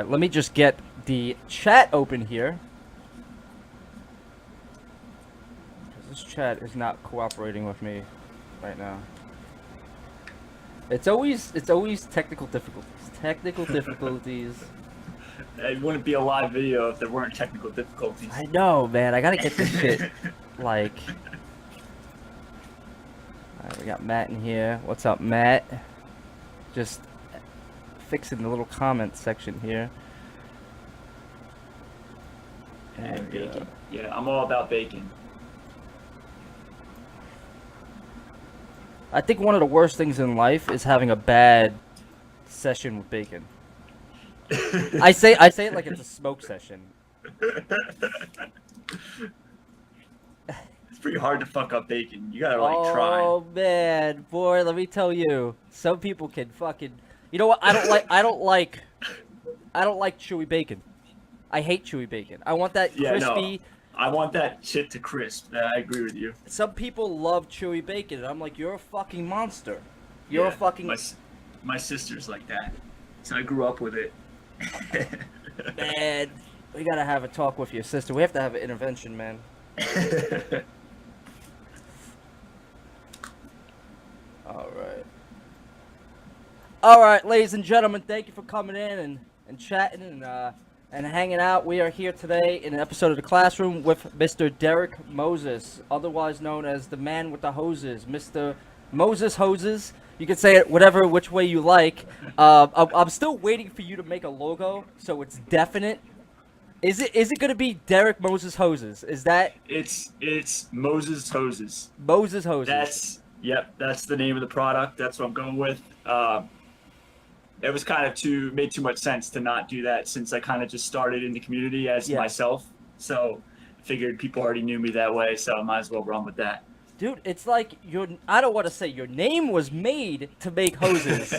right, let me just get the chat open here. This chat is not cooperating with me right now. It's always technical difficulties. Technical difficulties. It wouldn't be a live video if there weren't technical difficulties. I know, man. I gotta get this shit like. Alright, we got Matt in here. What's up, Matt? Just fixing the little comment section here. And bacon. Yeah, I'm all about bacon. I think one of the worst things in life is having a bad session with bacon. I say it like it's a smoke session. It's pretty hard to fuck up bacon. You gotta like try. Oh man, boy, let me tell you. Some people can fucking. You know what? I don't like chewy bacon. I hate chewy bacon. I want that crispy. No. I want that shit to crisp. I agree with you. Some people love chewy bacon, and I'm like, you're a fucking monster. You're a fucking. My sister's like that, so I grew up with it. Man, we gotta have a talk with your sister. We have to have an intervention, man. All right, ladies and gentlemen, thank you for coming in and chatting and hanging out. We are here today in an episode of The Classroom with Mr. Derek Moses, otherwise known as the man with the hoses, Mr. Moses Hoses. You can say it which way you like. I'm still waiting for you to make a logo so it's definite. Is it gonna be Derek Moses Hoses? Is that? It's Moses Hoses. Moses Hoses. That's the name of the product. That's what I'm going with. It was kind of made too much sense to not do that since I kind of just started in the community as myself. So I figured people already knew me that way, so I might as well run with that. Dude, it's like I don't want to say your name was made to make hoses,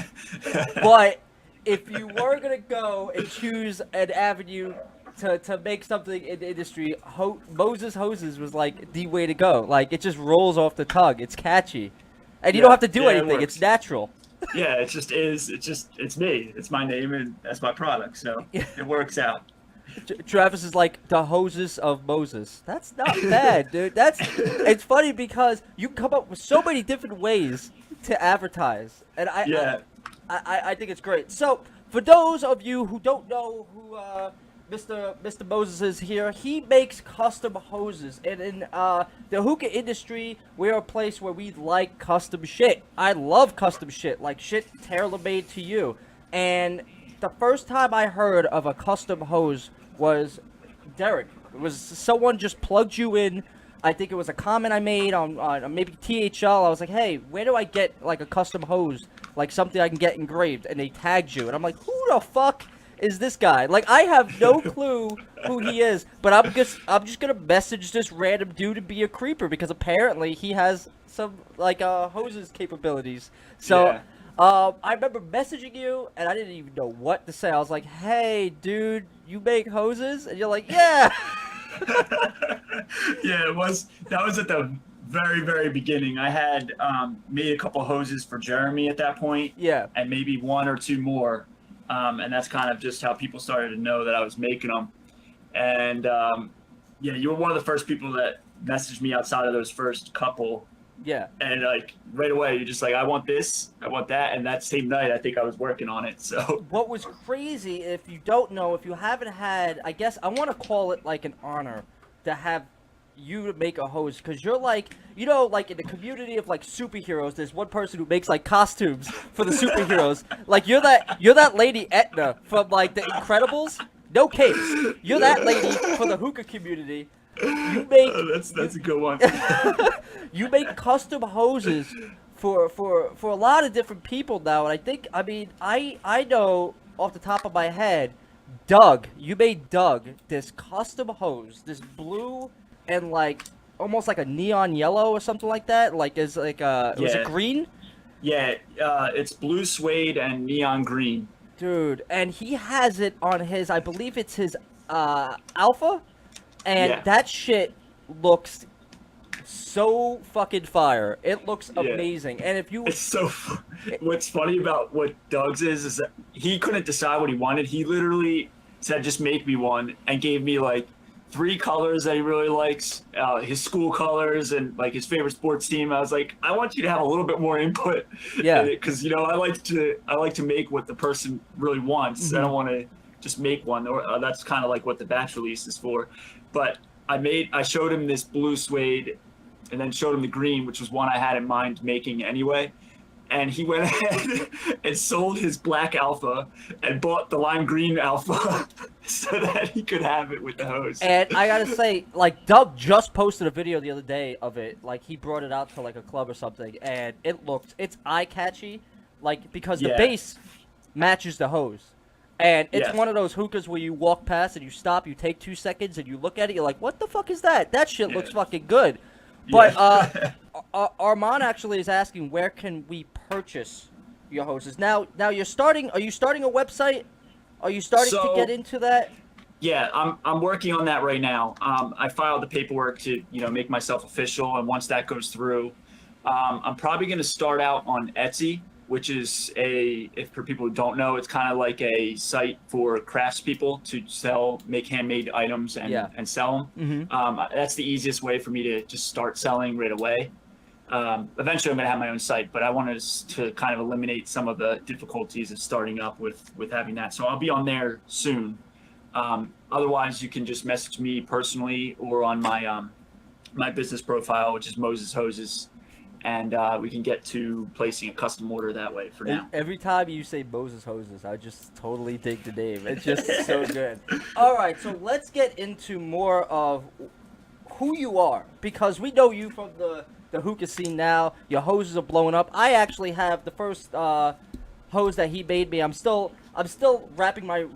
but if you were gonna go and choose an avenue to make something in the industry, Moses Hoses was like the way to go. Like, it just rolls off the tongue. It's catchy, and you don't have to do anything. It's natural. Yeah, it just is. It's me. It's my name, and that's my product. So it works out. Travis is like the hoses of Moses. That's not bad, dude. It's funny because you come up with so many different ways to advertise, and I think it's great. So for those of you who don't know who Mr. Moses is here, he makes custom hoses, and in the hookah industry, we're a place where we like custom shit. I love custom shit, like shit tailor-made to you. And the first time I heard of a custom hose was Derek. It was someone just plugged you in. I think it was a comment I made on maybe THL. I was like, hey, where do I get like a custom hose, like something I can get engraved? And they tagged you, and I'm like, who the fuck is this guy? Like, I have no clue who he is, but I'm just gonna message this random dude to be a creeper because apparently he has some like hoses capabilities. So I remember messaging you and I didn't even know what to say. I was like, hey dude, you make hoses? And you're like, yeah. Yeah, that was at the very beginning. I had made a couple hoses for Jeremy at that point. Yeah. And maybe one or two more. And that's kind of just how people started to know that I was making them. And you were one of the first people that messaged me outside of those first couple. Yeah. And like right away, you're just like, I want this, I want that. And that same night, I think I was working on it. So what was crazy, if you don't know, if you haven't had, I guess I want to call it like an honor to have you to make a hose, because you're like, you know, like in the community of like superheroes, there's one person who makes like costumes for the superheroes. Like you're that lady Etna from like the Incredibles. No capes. You're that lady for the hookah community. You make that's a good one. You make custom hoses for a lot of different people now, and I know off the top of my head, Doug. You made Doug this custom hose, this blue and like almost like a neon yellow or something like that. Like was it green? Yeah, it's blue suede and neon green. Dude, and he has it on his, I believe it's his Alpha, and that shit looks so fucking fire. It looks amazing. And if you, it's so. What's funny about what Doug's is that he couldn't decide what he wanted. He literally said, "Just make me one," and gave me like 3 colors that he really likes, his school colors and like his favorite sports team. I was like, I want you to have a little bit more input, because I like to make what the person really wants. I don't want to just make one, or that's kind of like what the batch release is for. But I showed him this blue suede, and then showed him the green, which was one I had in mind making anyway. And he went ahead and sold his black alpha and bought the lime green alpha so that he could have it with the hose. And I gotta say, like, Doug just posted a video the other day of it. Like, he brought it out to like a club or something, and it's eye catchy, like, because the base matches the hose. And it's one of those hookahs where you walk past and you stop, you take 2 seconds and you look at it, you're like, what the fuck is that? That shit looks fucking good. But Armand actually is asking, where can we purchase your hoses? Now are you starting a website? Are you starting to get into that? Yeah, I'm working on that right now. I filed the paperwork to, make myself official, and once that goes through, I'm probably going to start out on Etsy, which is if for people who don't know, it's kind of like a site for craftspeople to make handmade items and sell them. That's the easiest way for me to just start selling right away. Eventually I'm going to have my own site, but I wanted to kind of eliminate some of the difficulties of starting up with having that. So I'll be on there soon. Otherwise you can just message me personally or on my, my business profile, which is Moses Hoses. And we can get to placing a custom order that way for now. Every time you say Moses Hoses, I just totally dig the name. It's just so good. All right, so let's get into more of who you are, because we know you from the hookah scene now. Your hoses are blowing up. I actually have the first hose that he made me. I'm still wrapping my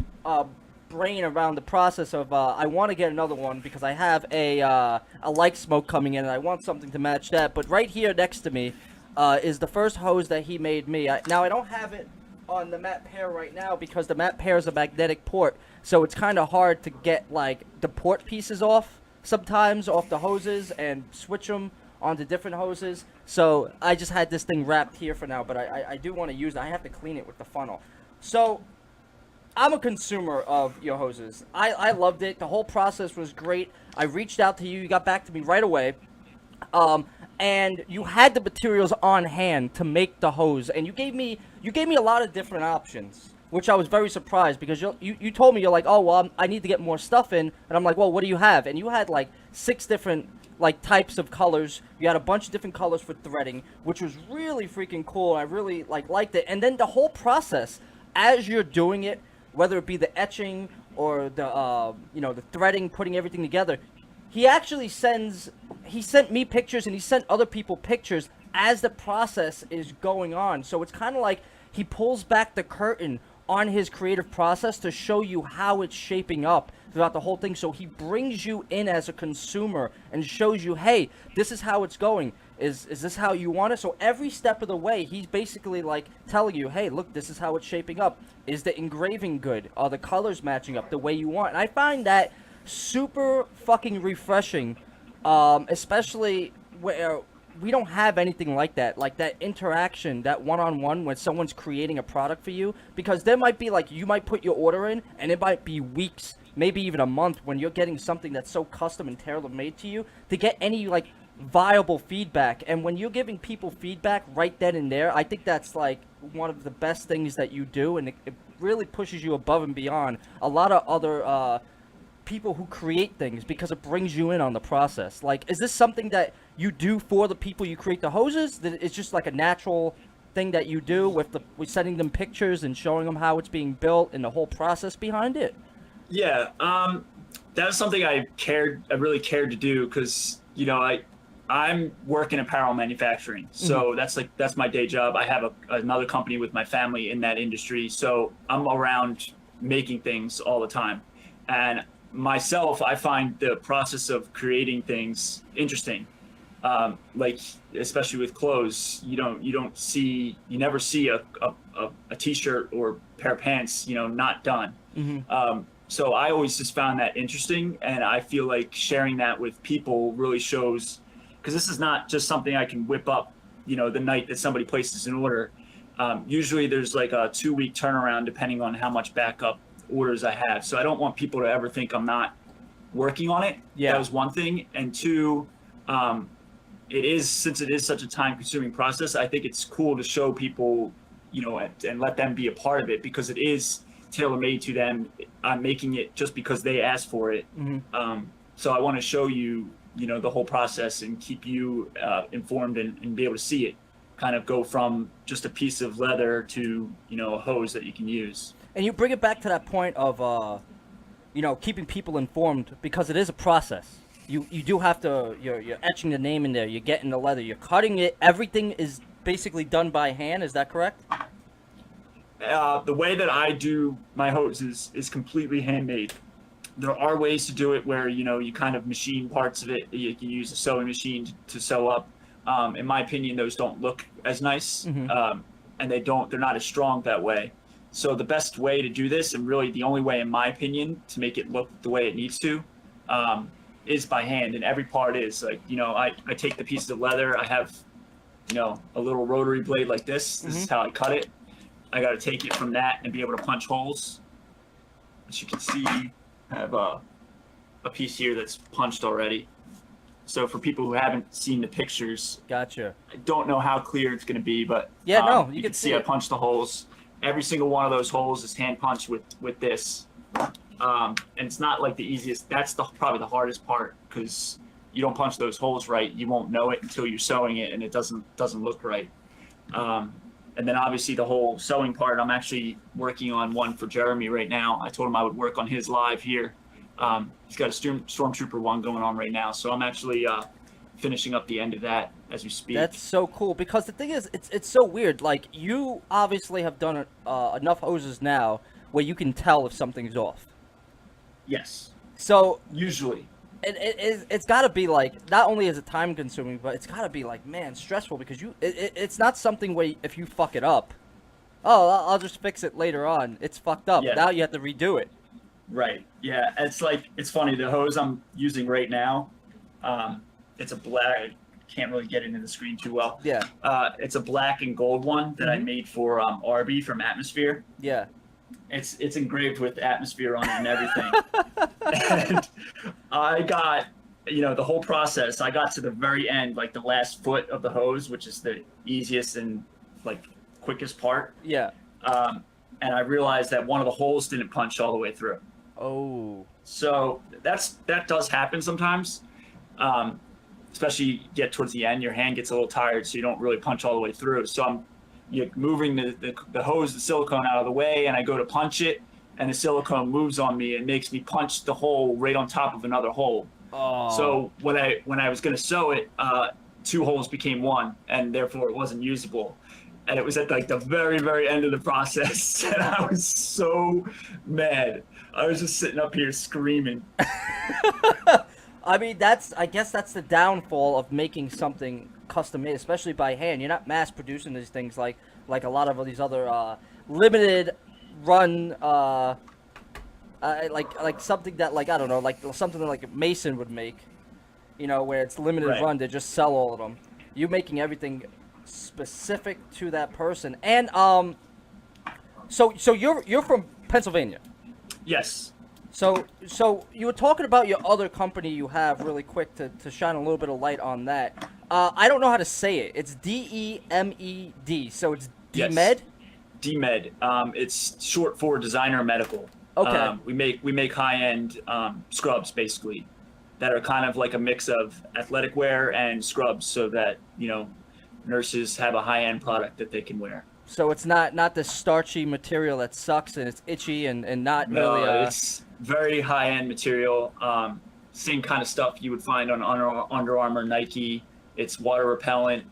brain around the process of I want to get another one because I have a light smoke coming in and I want something to match that. But right here next to me is the first hose that he made me. Now I don't have it on the matte pair right now because the matte pair is a magnetic port, so it's kind of hard to get like the port pieces off sometimes off the hoses and switch them onto different hoses. So I just had this thing wrapped here for now, but I do want to use it. I have to clean it with the funnel. So I'm a consumer of your hoses. I loved it. The whole process was great. I reached out to you. You got back to me right away. And you had the materials on hand to make the hose. And you gave me a lot of different options, which I was very surprised because you told me, you're like, oh, well, I need to get more stuff in. And I'm like, well, what do you have? And you had like 6 different like types of colors. You had a bunch of different colors for threading, which was really freaking cool. I really liked it. And then the whole process as you're doing it, whether it be the etching or the the threading, putting everything together, he actually sent me pictures and he sent other people pictures as the process is going on. So it's kind of like he pulls back the curtain on his creative process to show you how it's shaping up throughout the whole thing. So he brings you in as a consumer and shows you, hey, this is how it's going. Is this how you want it? So every step of the way, he's basically like telling you, hey, look, this is how it's shaping up. Is the engraving good? Are the colors matching up the way you want? And I find that super fucking refreshing, especially where we don't have anything like that interaction, that one-on-one when someone's creating a product for you. Because there might be like, you might put your order in and it might be weeks, maybe even a month when you're getting something that's so custom and tailor-made to you to get any like viable feedback. And when you're giving people feedback right then and there, I think that's like one of the best things that you do, and it really pushes you above and beyond a lot of other people who create things because it brings you in on the process. Like, is this something that you do for the people you create the hoses? That it's just like a natural thing that you do with sending them pictures and showing them how it's being built and the whole process behind it? Yeah, that was something I really cared to do because I'm working apparel manufacturing, so that's my day job. I have another company with my family in that industry, so I'm around making things all the time. And myself, I find the process of creating things interesting. Like especially with clothes, you never see a t-shirt or pair of pants, not done. So I always just found that interesting, and I feel like sharing that with people really shows because this is not just something I can whip up, you know, the night that somebody places an order. Usually there's like a 2-week turnaround depending on how much backup orders I have. So I don't want people to ever think I'm not working on it. Yeah. That was one thing. And two, since it is such a time-consuming process, I think it's cool to show people, you know, and let them be a part of it, because it is tailor-made to them. I'm making it just because they asked for it. So I want to show you, you know, the whole process and keep you informed and be able to see it kind of go from just a piece of leather to, you know, a hose that you can use. And you bring it back to that point of, you know, keeping people informed, because it is a process. You do have to, you're etching the name in there, you're getting the leather, you're cutting it, everything is basically done by hand, is that correct? The way that I do my hoses is completely handmade. There are ways to do it where, you know, you kind of machine parts of it. You can use a sewing machine to sew up. In my opinion, those don't look as nice, and they're not as strong that way. So the best way to do this, and really the only way, in my opinion, to make it look the way it needs to, is by hand. And every part is like, you know, I take the pieces of leather. I have, you know, a little rotary blade like this. This is how I cut it. I got to take it from that and be able to punch holes. As you can see, I have a piece here that's punched already. So for people who haven't seen the pictures, Gotcha. I don't know how clear it's going to be, but yeah, no, you can see I punched the holes. Every single one of those holes is hand punched with this. And it's not like the easiest. That's probably the hardest part, because you don't punch those holes right, you won't know it until you're sewing it, and it doesn't look right. And then obviously the whole sewing part, I'm actually working on one for Jeremy right now. I told him I would work on his live here. He's got a Stormtrooper one going on right now, so I'm actually finishing up the end of that as we speak. That's so cool, because the thing is, it's so weird. Like, you obviously have done enough hoses now where you can tell if something's off. Yes. So usually. It's got to be like, not only is it time consuming, but it's got to be like, man, stressful, because it's not something where if you fuck it up, oh, I'll just fix it later on. It's fucked up. Yeah. Now you have to redo it. Right. Yeah. It's funny. The hose I'm using right now, it's a black. I can't really get into the screen too well. Yeah. It's a black and gold one that I made for Arby from Atmosphere. Yeah. It's engraved with Atmosphere on it and everything. And I got, you know, the whole process. I got to the very end, like the last foot of the hose, which is the easiest and like quickest part. Yeah. And I realized that one of the holes didn't punch all the way through. Oh. So that does happen sometimes. Especially you get towards the end, your hand gets a little tired, so you don't really punch all the way through. So you're moving the hose, the silicone out of the way, and I go to punch it, and the silicone moves on me and makes me punch the hole right on top of another hole. Oh. So when I was going to sew it, 2 holes became 1, and therefore it wasn't usable. And it was at like the very, very end of the process, and I was so mad. I was just sitting up here screaming. I mean, I guess that's the downfall of making something custom made, especially by hand. You're not mass producing these things like a lot of these other limited run, like something that, like, I don't know, like something that like a Mason would make, you know, where it's limited run, they just sell all of them. You're making everything specific to that person. And so you're from Pennsylvania. Yes. So you were talking about your other company you have really quick to shine a little bit of light on that. I don't know how to say it. It's DEMED. So it's DMed? Yes. DMed. It's short for Designer Medical. Okay. We make high-end scrubs, basically, that are kind of like a mix of athletic wear and scrubs, so that, you know, nurses have a high-end product that they can wear. So it's not the starchy material that sucks and it's itchy and not really. No, it's very high-end material. Same kind of stuff you would find on Under Armour, Nike. It's water repellent.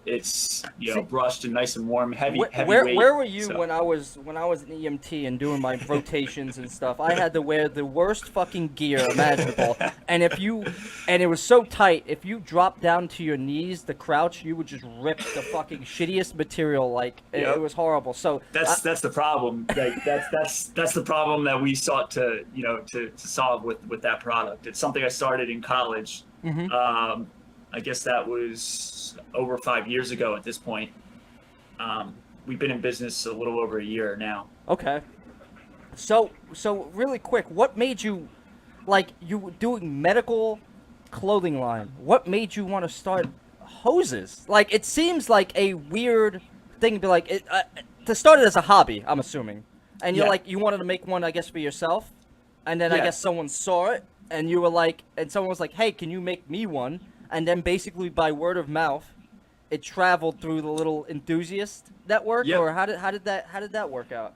It's, you know, brushed and nice and warm, heavy weight. Where were you when I was an EMT and doing my rotations and stuff? I had to wear the worst fucking gear imaginable, and it was so tight. If you dropped down to your knees, the crouch, you would just rip the fucking shittiest material. Like it was horrible. So that's the problem. Like that's the problem that we sought to solve with that product. It's something I started in college. I guess that was over 5 years ago at this point. We've been in business a little over a year now. Okay. So really quick, what made you, like, you were doing medical clothing line? What made you want to start hoses? Like, it seems like a weird thing to be like, to start it as a hobby, I'm assuming. And you're like, you wanted to make one, I guess, for yourself. And then I guess someone saw it, and you were like, and someone was like, hey, can you make me one? And then basically by word of mouth, it traveled through the little enthusiast network, or how did that work out?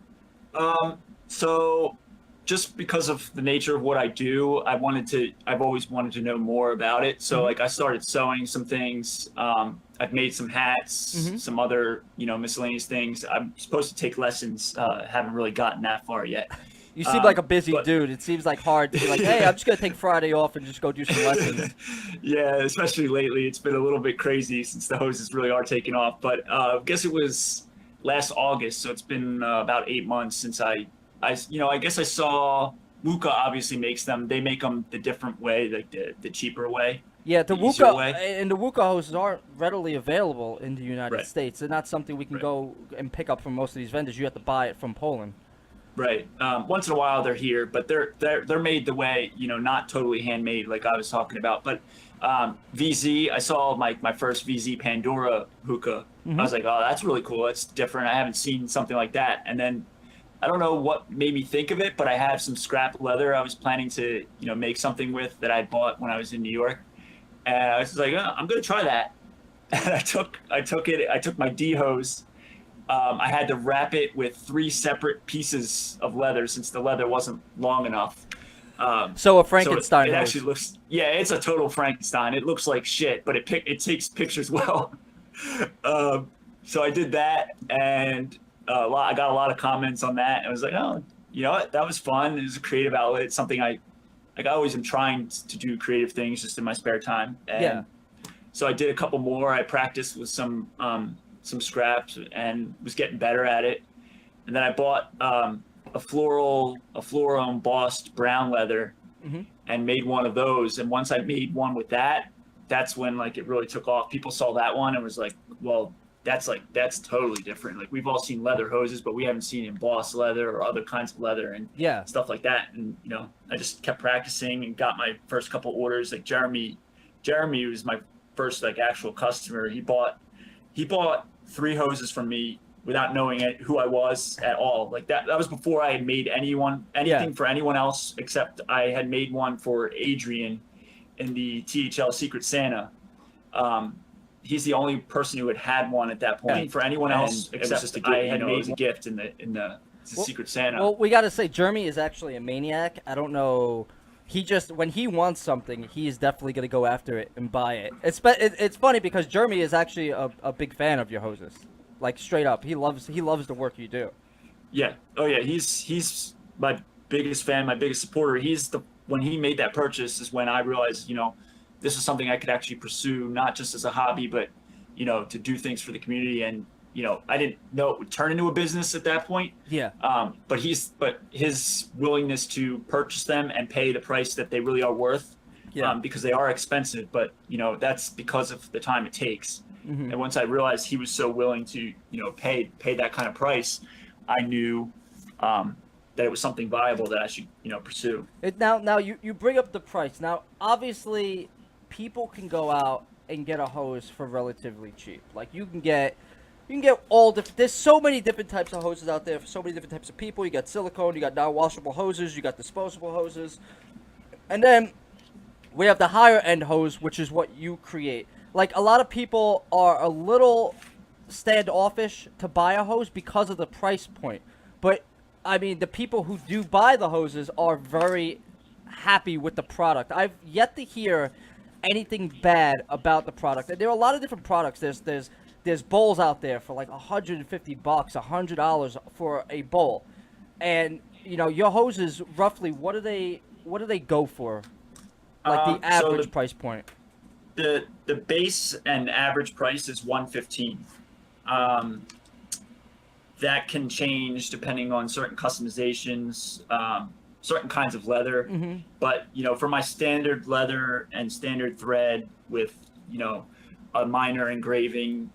So just because of the nature of what I do, I've always wanted to know more about it. So like I started sewing some things. I've made some hats, some other, miscellaneous things. I'm supposed to take lessons. Haven't really gotten that far yet. You seem like a busy dude. It seems like hard to be like, hey, I'm just going to take Friday off and just go do some lessons. Yeah, especially lately. It's been a little bit crazy since the hoses really are taking off. But I guess it was last August, so it's been about 8 months since I guess I saw Wuka obviously makes them. They make them the different way, like the cheaper way. Yeah, the Wuka and the Wuka hoses aren't readily available in the United States. They're not something we can go and pick up from most of these vendors. You have to buy it from Poland. Right. Once in a while they're here, but they're made the way, not totally handmade like I was talking about. But VZ, I saw my first VZ Pandora hookah. I was like, oh, that's really cool. That's different. I haven't seen something like that. And then I don't know what made me think of it, but I have some scrap leather I was planning to, make something with that I bought when I was in New York. And I was like, oh, I'm going to try that. And I took my D hose. I had to wrap it with 3 separate pieces of leather since the leather wasn't long enough. So a Frankenstein. So it actually looks, it's a total Frankenstein. It looks like shit, but it takes pictures well. So I did that, and I got a lot of comments on that. And I was like, oh, you know what? That was fun. It was a creative outlet. It's something I always am trying to do creative things just in my spare time. And so I did a couple more. I practiced with some scraps and was getting better at it. And then I bought a floral embossed brown leather and made one of those. And once I made one with that, that's when like it really took off. People saw that one and was like, well, that's totally different. Like we've all seen leather hoses, but we haven't seen embossed leather or other kinds of leather and stuff like that. And I just kept practicing and got my first couple orders. Like Jeremy was my first like actual customer. He bought 3 hoses from me without knowing who I was at all. Like that was before I had made anything for anyone else, except I had made one for Adrian in the THL Secret Santa. He's the only person who had one at that point. For anyone else, except I had made a gift in the Secret Santa. Well, we got to say, Jeremy is actually a maniac. I don't know. When he wants something, he is definitely going to go after it and buy it. It's funny because Jeremy is actually a big fan of your hoses. Like straight up, he loves the work you do. Yeah. Oh yeah. He's my biggest fan, my biggest supporter. When he made that purchase is when I realized, this is something I could actually pursue, not just as a hobby, but, to do things for the community. And, I didn't know it would turn into a business at that point. Yeah. But his willingness to purchase them and pay the price that they really are worth, because they are expensive, but, that's because of the time it takes. And once I realized he was so willing to, pay that kind of price, I knew that it was something viable that I should, pursue. Now you bring up the price. Now, obviously, people can go out and get a hose for relatively cheap. Like you can get all different. There's so many different types of hoses out there for so many different types of people. You got silicone, you got non-washable hoses, you got disposable hoses, and then we have the higher end hose, which is what you create. Like a lot of people are a little standoffish to buy a hose because of the price point, but I mean, the people who do buy the hoses are very happy with the product. I've yet to hear anything bad about the product. And there are a lot of different products. There's bowls out there for like $150, $100 for a bowl. And your hoses roughly, what do they go for? Like the average price point. The base and average price is $115. That can change depending on certain customizations, certain kinds of leather. But for my standard leather and standard thread with a minor engraving,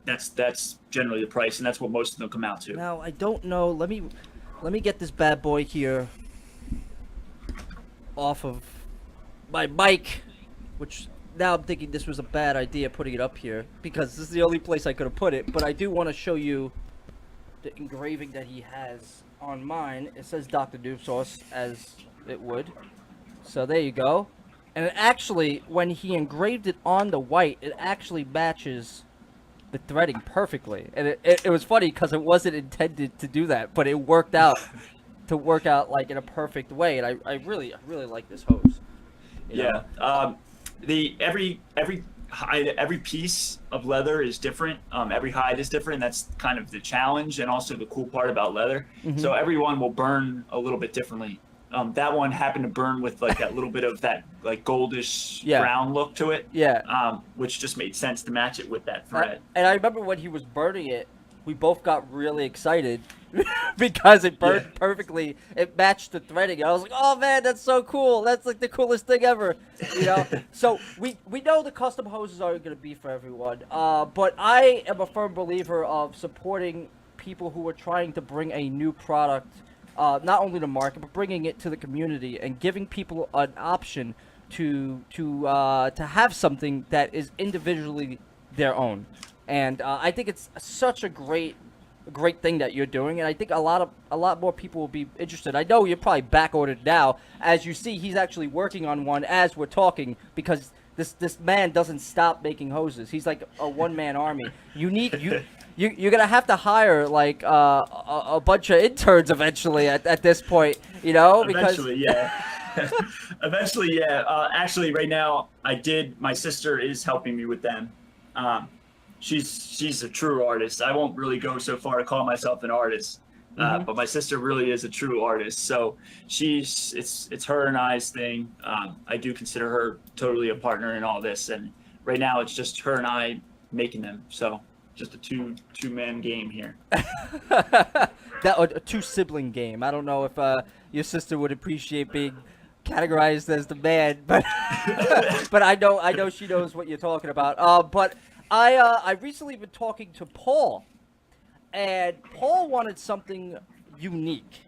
that's generally the price, and that's what most of them come out to. Now I don't know. Let me get this bad boy here off of my mic, which now I'm thinking this was a bad idea putting it up here because this is the only place I could have put it. But I do want to show you the engraving that he has on mine. It says Dr. Noob Sauce, as it would. So there you go. And it actually, when he engraved it on the white, it actually matches the threading perfectly. And it was funny because it wasn't intended to do that, but it worked out to work out like in a perfect way. And I really like this hose. Yeah. Every piece of leather is different. Every hide is different. That's kind of the challenge and also the cool part about leather. Mm-hmm. So everyone will burn a little bit differently. That one happened to burn with like that little bit of that like goldish brown look to it. Yeah. Which just made sense to match it with that thread. And I remember when he was burning it, we both got really excited because it burned perfectly. It matched the threading. I was like, oh man, that's so cool. That's like the coolest thing ever. So we know the custom hoses aren't going to be for everyone. But I am a firm believer of supporting people who are trying to bring a new product, not only to market, but bringing it to the community and giving people an option to have something that is individually their own. And I think it's such a great thing that you're doing, and I think a lot more people will be interested. I know you're probably back ordered now. As you see, he's actually working on one as we're talking because this man doesn't stop making hoses. He's like a one-man army. You're gonna have to hire like a bunch of interns eventually at this point, because eventually, yeah. Eventually, yeah. Actually, right now, my sister is helping me with them. She's a true artist. I won't really go so far to call myself an artist, but my sister really is a true artist. So it's her and I's thing. I do consider her totally a partner in all this, and right now it's just her and I making them. So just a two-man game here. A two-sibling game. I don't know if your sister would appreciate being categorized as the man, but but I know she knows what you're talking about. But I recently been talking to Paul, and Paul wanted something unique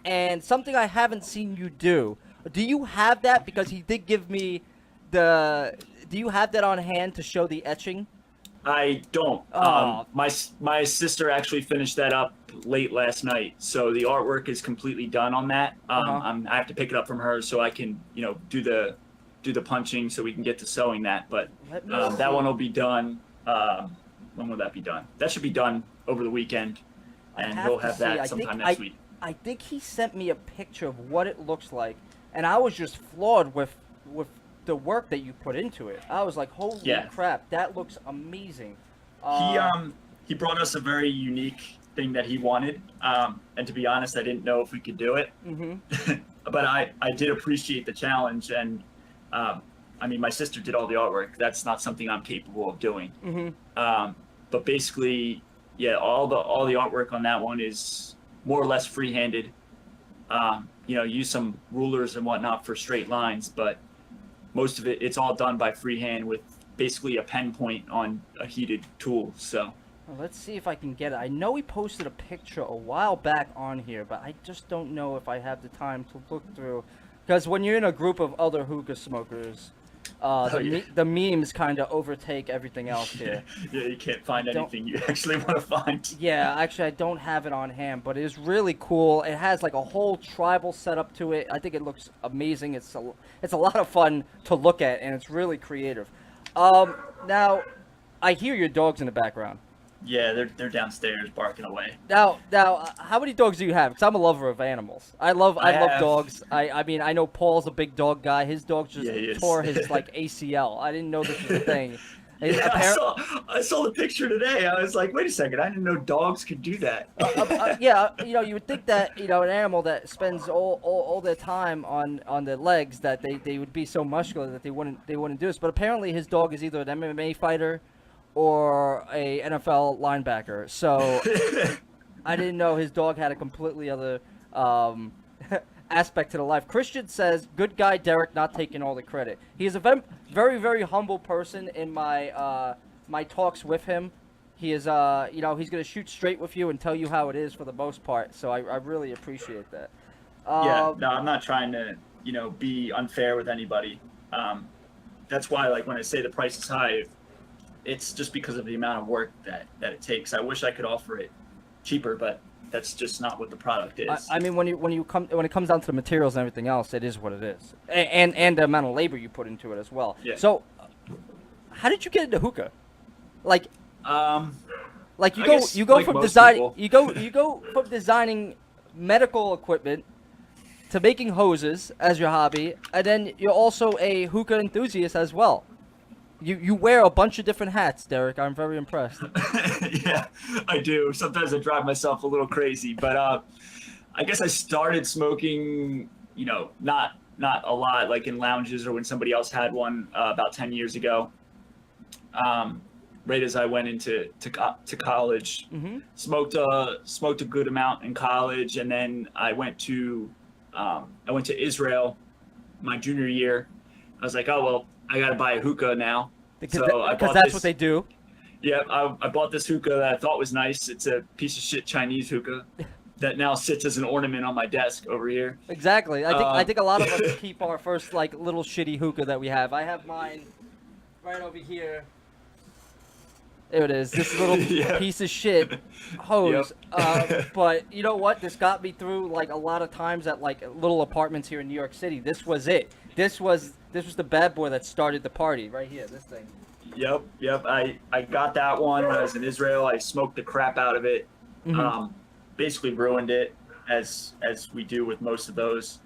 and something I haven't seen you do. Do you have that? Because he did give me do you have that on hand to show the etching? I don't. Oh. My sister actually finished that up late last night, so the artwork is completely done on that. I have to pick it up from her so I can, do the punching so we can get to sewing that. But that one will be done. When will that be done? That should be done over the weekend, and we'll have that sometime next week. I think he sent me a picture of what it looks like, and I was just floored with the work that you put into it. I was like, holy crap, that looks amazing. He brought us a very unique thing that he wanted, and to be honest, I didn't know if we could do it. Mm-hmm. But I did appreciate the challenge, and my sister did all the artwork. That's not something I'm capable of doing. Mm-hmm. But basically, yeah, all the artwork on that one is more or less free-handed. Use some rulers and whatnot for straight lines, but most of it's all done by freehand with basically a pen point on a heated tool. So well, let's see if I can get it. I know he posted a picture a while back on here, but I just don't know if I have the time to look through. Because when you're in a group of other hookah smokers, the memes kind of overtake everything else here. Yeah, you can't find anything you actually want to find. Yeah, actually, I don't have it on hand, but it is really cool. It has like a whole tribal setup to it. I think it looks amazing. It's a lot of fun to look at, and it's really creative. Now, I hear your dogs in the background. Yeah, they're downstairs barking away. Now, how many dogs do you have? Because I'm a lover of animals. I love dogs. I know Paul's a big dog guy. His dog just tore his ACL. I didn't know this was a thing. Yeah, I saw the picture today. I was like, wait a second, I didn't know dogs could do that. You would think that an animal that spends all their time on their legs that they would be so muscular that they wouldn't do this. But apparently his dog is either an MMA fighter or a NFL linebacker. So I didn't know his dog had a completely other aspect to the life. Christian says, "Good guy, Derek, not taking all the credit." He is a very, very humble person in my my talks with him. He is, you know, he's gonna shoot straight with you and tell you how it is for the most part. So I really appreciate that. Yeah, no, I'm not trying to, you know, be unfair with anybody. That's why, like, when I say the price is high, it's just because of the amount of work that it takes. I wish I could offer it cheaper, but that's just not what the product is. I mean, when it comes down to the materials and everything else, it is what it is, and the amount of labor you put into it as well. Yeah. So, how did you get into hookah? Like you go like from most design people. you go from designing medical equipment to making hoses as your hobby, and then you're also a hookah enthusiast as well. You wear a bunch of different hats, Derek. I'm very impressed. Yeah, I do. Sometimes I drive myself a little crazy, but I guess I started smoking, you know, not a lot, like in lounges or when somebody else had one about 10 years ago. Right as I went into college, smoked a good amount in college, and then I went to Israel my junior year. I was like, oh well, I gotta buy a hookah now. Because that's what they do. Yeah, I bought this hookah that I thought was nice. It's a piece of shit Chinese hookah that now sits as an ornament on my desk over here. Exactly. I think a lot of us keep our first like little shitty hookah that we have. I have mine right over here. There it is. This little piece of shit hose. Yep. But you know what? This got me through like a lot of times at like little apartments here in New York City. This was it. This was the bad boy that started the party right here. This thing. Yep. I got that one when I was in Israel. I smoked the crap out of it. Basically ruined it, as we do with most of those.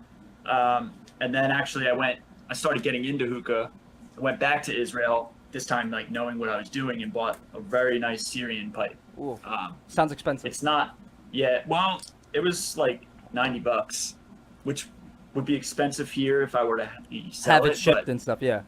And then actually I started getting into hookah. I went back to Israel, this time like knowing what I was doing, and bought a very nice Syrian pipe. Ooh, sounds expensive. It's not, yeah, well, it was like $90, which would be expensive here if I were to have it shipped and stuff. Yeah.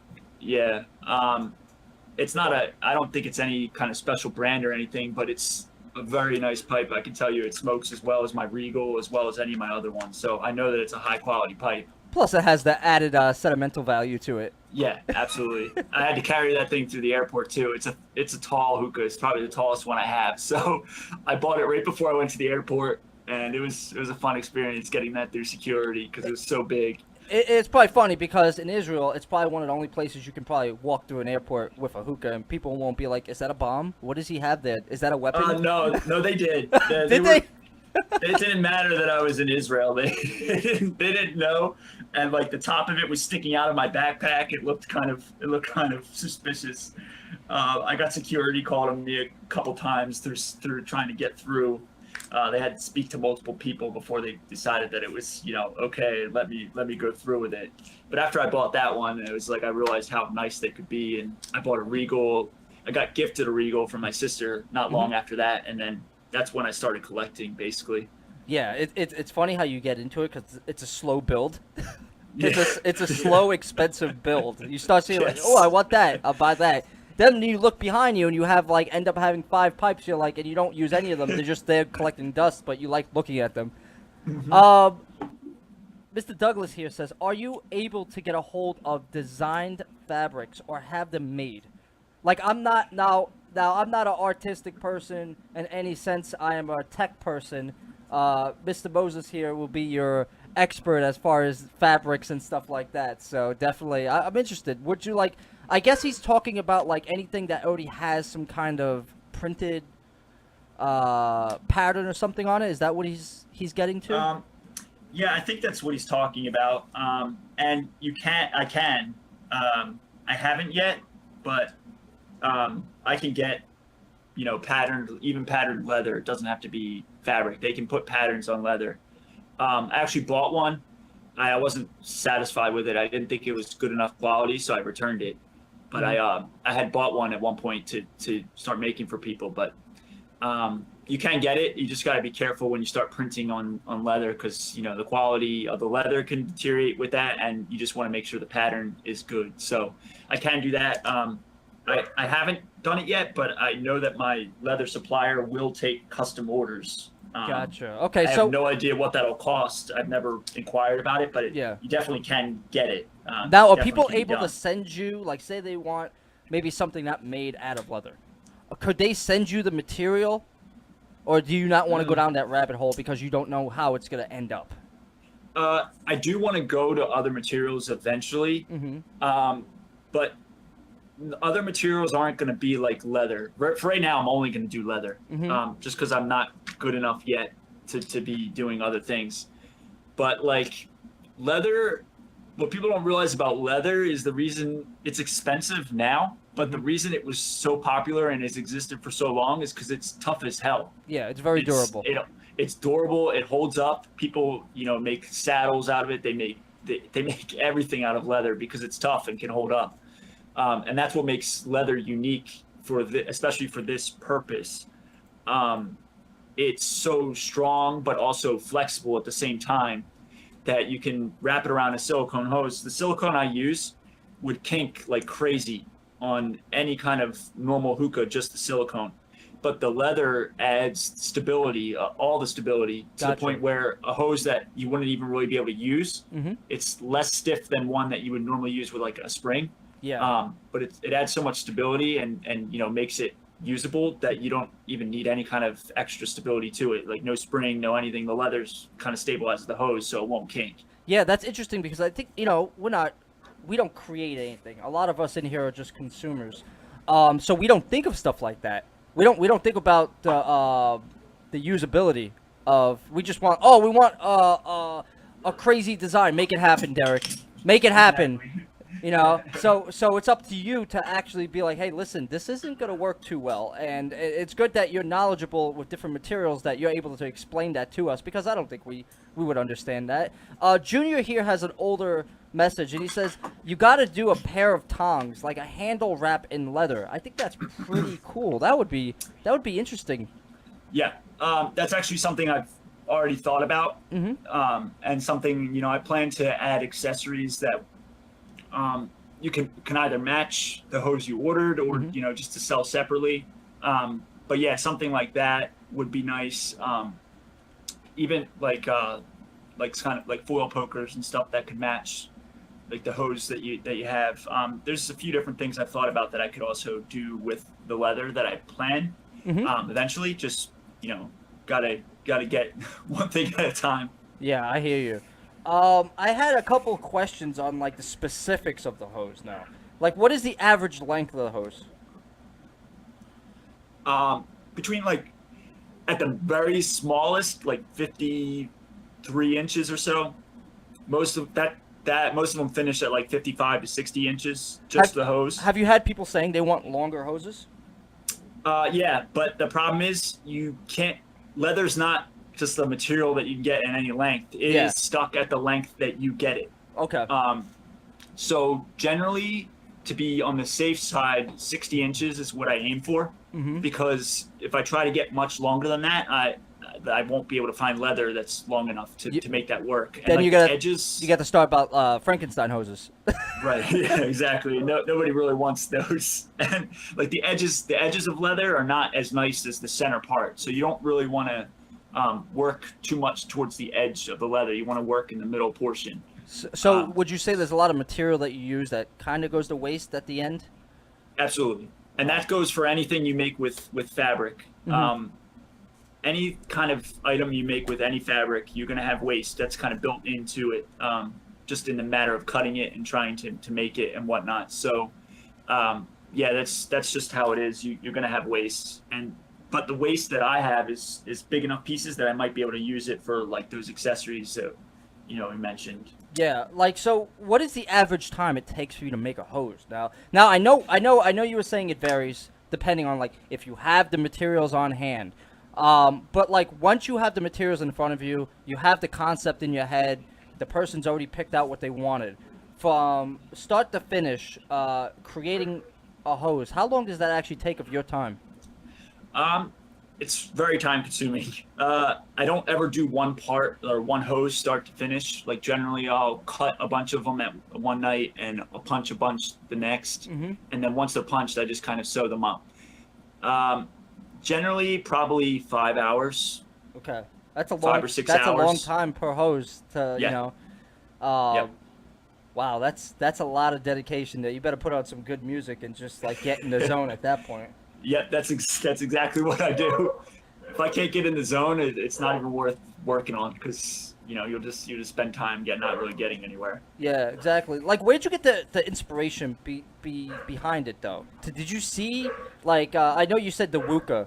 It's not I don't think it's any kind of special brand or anything, but it's a very nice pipe. I can tell you it smokes as well as my Regal, as well as any of my other ones. So I know that it's a high quality pipe. Plus it has the added sentimental value to it. Yeah, absolutely. I had to carry that thing through the airport too. It's a tall hookah. It's probably the tallest one I have. So I bought it right before I went to the airport, and it was a fun experience getting that through security because it was so big. It's probably funny because in Israel, it's probably one of the only places you can probably walk through an airport with a hookah, and people won't be like, "Is that a bomb? What does he have there? Is that a weapon?" No, they did. Did they? It didn't matter that I was in Israel. They didn't know, and like the top of it was sticking out of my backpack. It looked kind of suspicious. I got security called on me a couple times through trying to get through. They had to speak to multiple people before they decided that it was, you know, okay, let me go through with it. But after I bought that one, it was like I realized how nice they could be, and I bought a Regal. I got gifted a Regal from my sister not long after that, and then that's when I started collecting, basically. Yeah, it's funny how you get into it because it's a slow build. It's a slow, expensive build. You start seeing like, oh, I want that, I'll buy that. Then you look behind you and you have like end up having 5 pipes. You're like, and you don't use any of them. They're just there collecting dust, but you like looking at them. Mr. Douglas here says, are you able to get a hold of designed fabrics or have them made? Like I'm not now I'm not an artistic person in any sense. I am a tech person. Mr. Moses here will be your expert as far as fabrics and stuff like that. So definitely, I'm interested. Would you like? I guess he's talking about like anything that already has some kind of printed pattern or something on it. Is that what he's getting to? Yeah, I think that's what he's talking about. And I can. I haven't yet, but I can get, you know, patterned leather. It doesn't have to be fabric. They can put patterns on leather. I actually bought one. I wasn't satisfied with it. I didn't think it was good enough quality, so I returned it. But I had bought one at one point to start making for people. But you can get it. You just got to be careful when you start printing on leather because, you know, the quality of the leather can deteriorate with that, and you just want to make sure the pattern is good. So I can do that. I haven't done it yet, but I know that my leather supplier will take custom orders Gotcha. Okay, I so have no idea what that'll cost. I've never inquired about it, but yeah. you definitely can get it. Now, are Definitely people can be able to done. send you, like, say they want maybe something not made out of leather? Could they send you the material, or do you not want to go down that rabbit hole because you don't know how it's going to end up? I do want to go to other materials eventually, but other materials aren't going to be like leather. For right now, I'm only going to do leather, just because I'm not good enough yet to be doing other things. But like leather, what people don't realize about leather is the reason it's expensive now, but the reason it was so popular and has existed for so long is because it's tough as hell. Yeah, it's very durable. It's durable. It holds up. People, make saddles out of it. They make everything out of leather because it's tough and can hold up. And that's what makes leather unique especially for this purpose. It's so strong, but also flexible at the same time that you can wrap it around a silicone hose. The silicone I use would kink like crazy on any kind of normal hookah, just the silicone. But the leather adds stability, all the stability, to the point where a hose that you wouldn't even really be able to use, it's less stiff than one that you would normally use with like a spring. Yeah. But it adds so much stability and makes it usable that you don't even need any kind of extra stability to it. Like no spring, no anything. The leather's kind of stabilizes the hose so it won't kink. Yeah, that's interesting because I think, we don't create anything. A lot of us in here are just consumers. So we don't think of stuff like that. We don't think about the usability of. We just want. Oh, we want a crazy design. Make it happen, Derek. Make it happen. Exactly. So it's up to you to actually be like, hey, listen, this isn't going to work too well, and it's good that you're knowledgeable with different materials, that you're able to explain that to us, because I don't think we would understand that. Junior here has an older message, and he says, you got to do a pair of tongs, like a handle wrap in leather. I think that's pretty cool. That would be interesting. Yeah, that's actually something I've already thought about, and something, I plan to add accessories that you can either match the hose you ordered or just to sell separately. But yeah, something like that would be nice. Even like kind of like foil pokers and stuff that could match like the hose that you have. There's a few different things I've thought about that I could also do with the leather that I plan eventually. Just gotta get one thing at a time. Yeah, I hear you. I had a couple questions on like the specifics of the hose now. Like, what is the average length of the hose? Between like at the very smallest, like 53 inches or so. Most of them finish at like 55 to 60 inches. The hose. Have you had people saying they want longer hoses? Yeah, but the problem is you can't. Leather's not just the material that you can get in any length. It is stuck at the length that you get it. Okay. So generally, to be on the safe side, 60 inches is what I aim for. Because if I try to get much longer than that, I won't be able to find leather that's long enough to make that work. And then like you got edges. You got to start about Frankenstein hoses. Right. Yeah. Exactly. Nobody really wants those. And like the edges of leather are not as nice as the center part. So you don't really want to work too much towards the edge of the leather. You want to work in the middle portion. So would you say there's a lot of material that you use that kind of goes to waste at the end? Absolutely. And that goes for anything you make with fabric. Any kind of item you make with any fabric, you're going to have waste. That's kind of built into it, just in the matter of cutting it and trying to make it and whatnot. So, yeah, that's just how it is. You're going to have waste. But the waste that I have is big enough pieces that I might be able to use it for like those accessories that we mentioned. Yeah, like, so what is the average time it takes for you to make a hose? Now I know you were saying it varies depending on like if you have the materials on hand. But like once you have the materials in front of you, you have the concept in your head, the person's already picked out what they wanted. From start to finish, creating a hose, how long does that actually take of your time? It's very time consuming. I don't ever do one part or one hose start to finish. Like generally I'll cut a bunch of them at one night and I'll punch a bunch the next. And then once they're punched, I just kind of sew them up. Generally probably 5 hours Okay, that's a 5 or 6 that's hours. a long time per hose to you know. Yep. Wow, that's a lot of dedication. There, you better put on some good music and just like get in the zone at that point. Yep, that's exactly what I do. If I can't get in the zone, it's not even worth working on because you'll just spend time not really getting anywhere. Yeah, exactly. Like, where'd you get the inspiration behind it though? Did you see like I know you said the hookah.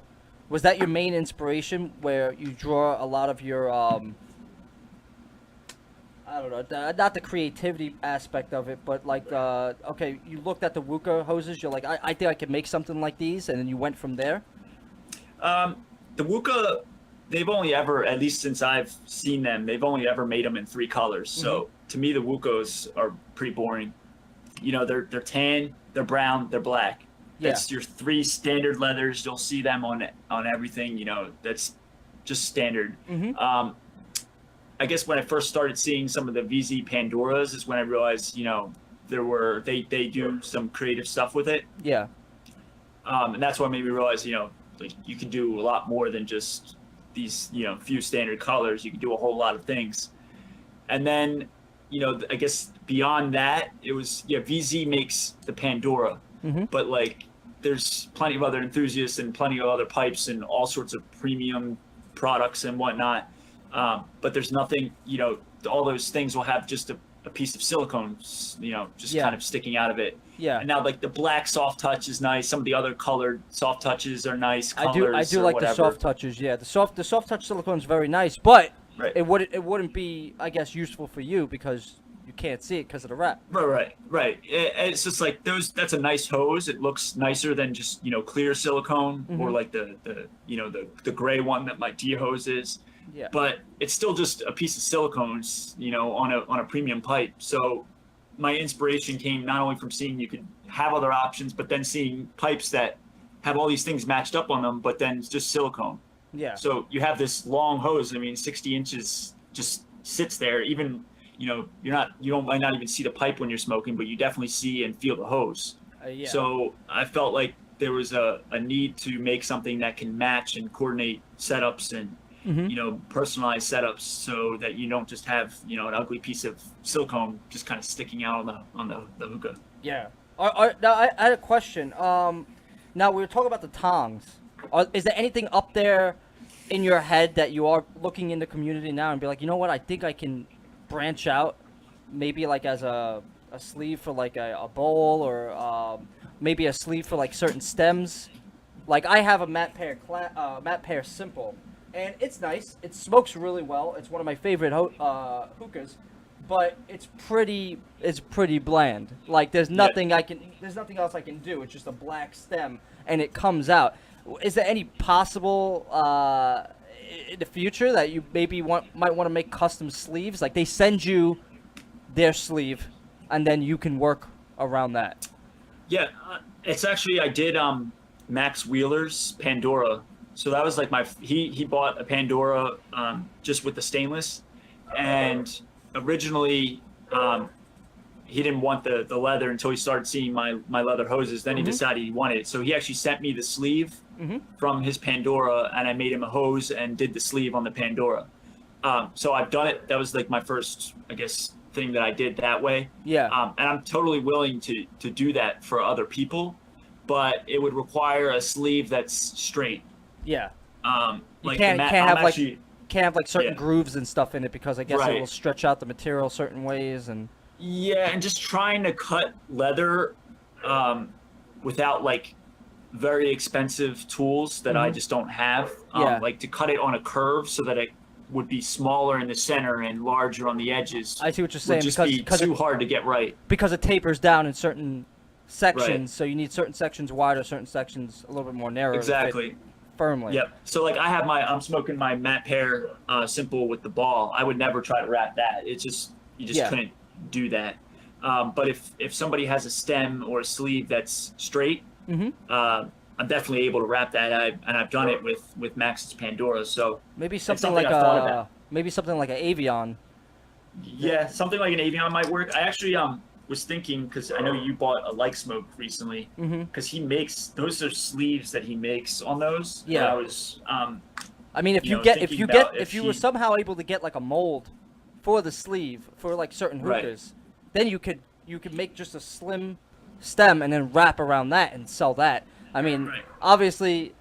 Was that your main inspiration where you draw a lot of your I don't know, not the creativity aspect of it, but like, okay, you looked at the hookah hoses, you're like, I think I could make something like these, and then you went from there? The hookah, they've only ever, at least since I've seen them, they've only ever made them in 3 colors. So to me, the hookahs are pretty boring. They're tan, they're brown, they're black. That's your 3 standard leathers. You'll see them on everything. That's just standard. I guess when I first started seeing some of the VZ Pandoras is when I realized, they do some creative stuff with it. Yeah. And that's what made me realize, like you can do a lot more than just these, few standard colors. You can do a whole lot of things. And then, I guess beyond that, it was, VZ makes the Pandora, but like there's plenty of other enthusiasts and plenty of other pipes and all sorts of premium products and whatnot. But there's nothing, all those things will have just a piece of silicone, just kind of sticking out of it. Yeah. And now like the black soft touch is nice. Some of the other colored soft touches are nice. I do like whatever. the soft touches. Yeah, the soft touch silicone is very nice, but Right. it wouldn't be, I guess, useful for you because you can't see it because of the wrap. Right. It's just like that's a nice hose. It looks nicer than just clear silicone or like the gray one that my D hose is. Yeah. But it's still just a piece of silicones, on a premium pipe. So my inspiration came not only from seeing you could have other options, but then seeing pipes that have all these things matched up on them, but then it's just silicone. Yeah. So you have this long hose. I mean, 60 inches just sits there. Even might not even see the pipe when you're smoking, but you definitely see and feel the hose. Yeah. So I felt like there was a need to make something that can match and coordinate setups and personalized setups so that you don't just have an ugly piece of silicone just kind of sticking out on the hookah. Yeah. Now I had a question. Now we were talking about the tongs. Is there anything up there in your head that you are looking in the community now and be like, you know what, I think I can branch out, maybe like as a sleeve for like a bowl or maybe a sleeve for like certain stems? Like I have a matte pair simple, and it's nice. It smokes really well. It's one of my favorite hookahs, but it's pretty bland. Like there's nothing else I can do. It's just a black stem and it comes out. Is there any possible in the future that you maybe might want to make custom sleeves? Like they send you their sleeve and then you can work around that. Yeah, it's actually, I did Max Wheeler's Pandora. So that was like he bought a Pandora just with the stainless, and originally he didn't want the leather until he started seeing my leather hoses. Then he decided he wanted it. So he actually sent me the sleeve from his Pandora, and I made him a hose and did the sleeve on the Pandora. So I've done it. That was like my first, I guess, thing that I did that way. Yeah. And I'm totally willing to do that for other people, but it would require a sleeve that's straight. Yeah. Like can't have like certain Yeah. grooves and stuff in it because I guess it Right. will stretch out the material certain ways and. Yeah, and just trying to cut leather without like very expensive tools that I just don't have. Yeah. Like to cut it on a curve so that it would be smaller in the center and larger on the edges. I see what you're saying, would just because be too hard to get right. Because it tapers down in certain sections, Right. so you need certain sections wider, certain sections a little bit more narrow. to fit Exactly. firmly. Yep. So like I'm smoking my matte pair simple with the ball. I would never try to wrap that. You just couldn't do that. But if somebody has a stem or a sleeve that's straight, I'm definitely able to wrap that. I've done it with Max's Pandora. So Maybe it's something like I've thought about. an Avion. Yeah, something like an Avion might work. I actually was thinking, because I know you bought a Like Smoke recently, because he makes, those are sleeves that he makes on those. Yeah. I was I mean, if You you know, get thinking if you about get if you were somehow able to get like a mold for the sleeve for like certain Right. hookahs, then you could make just a slim stem and then wrap around that and sell that. I mean, Right. obviously,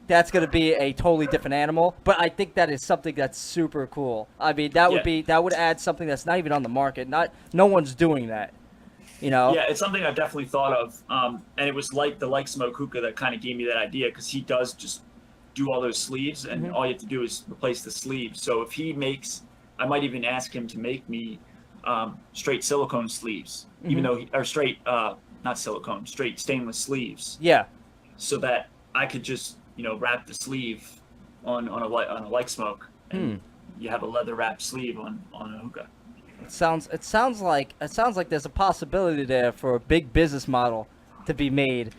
that's going to be a totally different animal, but I think that is something that's super cool. I mean, that would Yeah. that would add something that's not even on the market. No one's doing that. You know? Yeah, it's something I've definitely thought of, and it was like the Like Smoke hookah that kind of gave me that idea, because he does just do all those sleeves, and all you have to do is replace the sleeves. So if he makes, I might even ask him to make me straight silicone sleeves, even though or straight not silicone, straight stainless sleeves, Yeah. so that I could just wrap the sleeve on a Like Smoke, and you have a leather wrapped sleeve on a hookah. It sounds like there's a possibility there for a big business model to be made.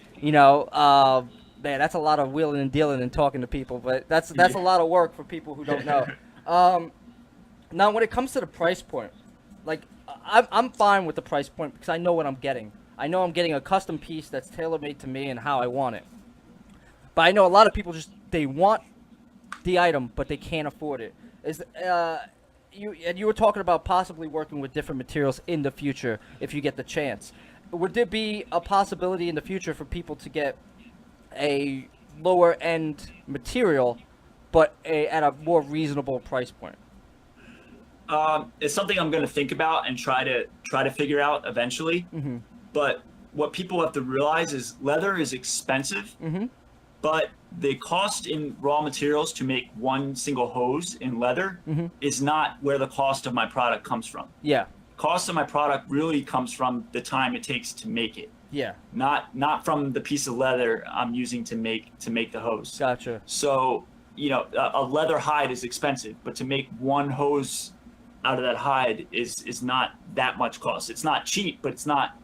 Man, that's a lot of wheeling and dealing and talking to people, but that's a lot of work for people who don't know. Now, when it comes to the price point, like I'm fine with the price point because I know what I'm getting. I know I'm getting a custom piece that's tailor made to me and how I want it. But I know a lot of people they want the item, but they can't afford it. You were talking about possibly working with different materials in the future if you get the chance. Would there be a possibility in the future for people to get a lower end material, but at a more reasonable price point? It's something I'm going to think about and try to figure out eventually. But what people have to realize is leather is expensive. But the cost in raw materials to make one single hose in leather is not where the cost of my product comes from. Yeah. Cost of my product really comes from the time it takes to make it. Yeah. Not from the piece of leather I'm using to make the hose. Gotcha. So, a leather hide is expensive, but to make one hose out of that hide is not that much cost. It's not cheap, but it's not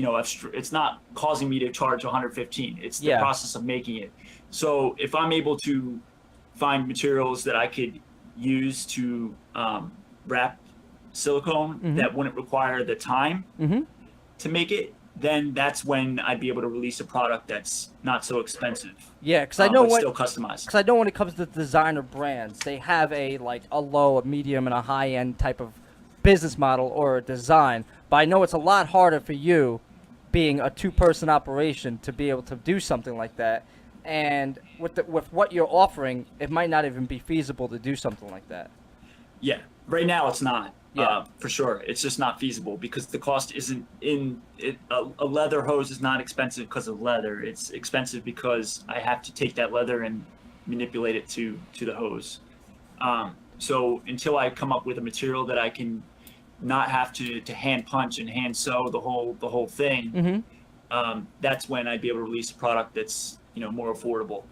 it's not causing me to charge 115. It's the process of making it. So if I'm able to find materials that I could use to wrap silicone that wouldn't require the time to make it, then that's when I'd be able to release a product that's not so expensive. Yeah, because I know but still customized. Because I know when it comes to designer brands, they have a low, a medium, and a high end type of business model or a design. But I know it's a lot harder for you, being a two-person operation, to be able to do something like that. And with what you're offering, it might not even be feasible to do something like that. Yeah, right now it's not. Yeah. For sure, it's just not feasible because the cost isn't in it. A leather hose is not expensive because of leather. It's expensive because I have to take that leather and manipulate it to the hose. So until I come up with a material that I can not have to hand punch and hand sew the whole thing, that's when I'd be able to release a product that's more affordable.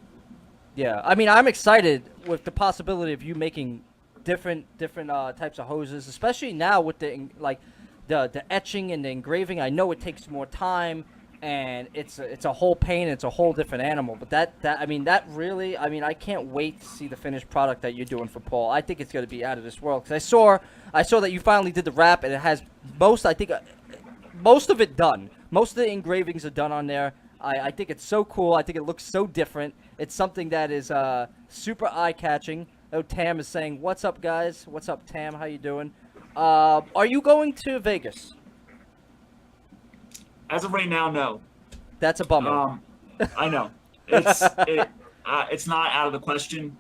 Yeah, I mean, I'm excited with the possibility of you making different types of hoses, especially now with the etching and the engraving. I know it takes more time, and it's a whole pain. It's a whole different animal. But I can't wait to see the finished product that you're doing for Paul. I think it's going to be out of this world, because I saw that you finally did the wrap, and it has most of it done. Most of the engravings are done on there. I think it's so cool. I think it looks so different. It's something that is super eye-catching. Oh, Tam is saying, "What's up, guys? What's up, Tam? How you doing? Are you going to Vegas?" As of right now, no. That's a bummer. I know. It's not out of the question.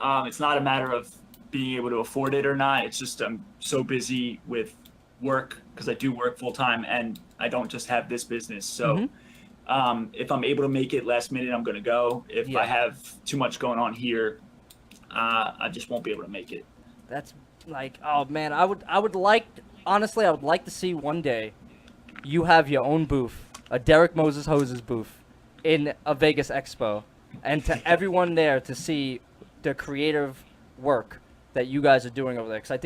It's not a matter of being able to afford it or not. It's just I'm so busy with work, because I do work full time and I don't just have this business. So if I'm able to make it last minute, I'm going to go. If I have too much going on here, I just won't be able to make it. That's oh man, I would like to see one day you have your own booth, a Derek Moses Hoses booth in a Vegas Expo, and to everyone there to see the creative work that you guys are doing over there. Because I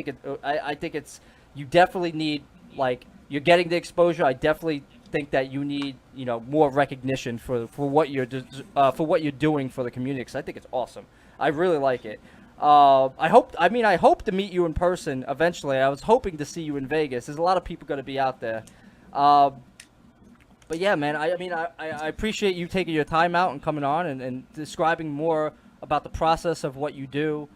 think it's you definitely need, you're getting the exposure. I definitely think that you need more recognition for what you're doing for the community, because I think it's awesome. I really like it. I hope to meet you in person eventually. I was hoping to see you in Vegas. There's a lot of people going to be out there. But yeah, man, I appreciate you taking your time out and coming on and describing more about the process of what you do.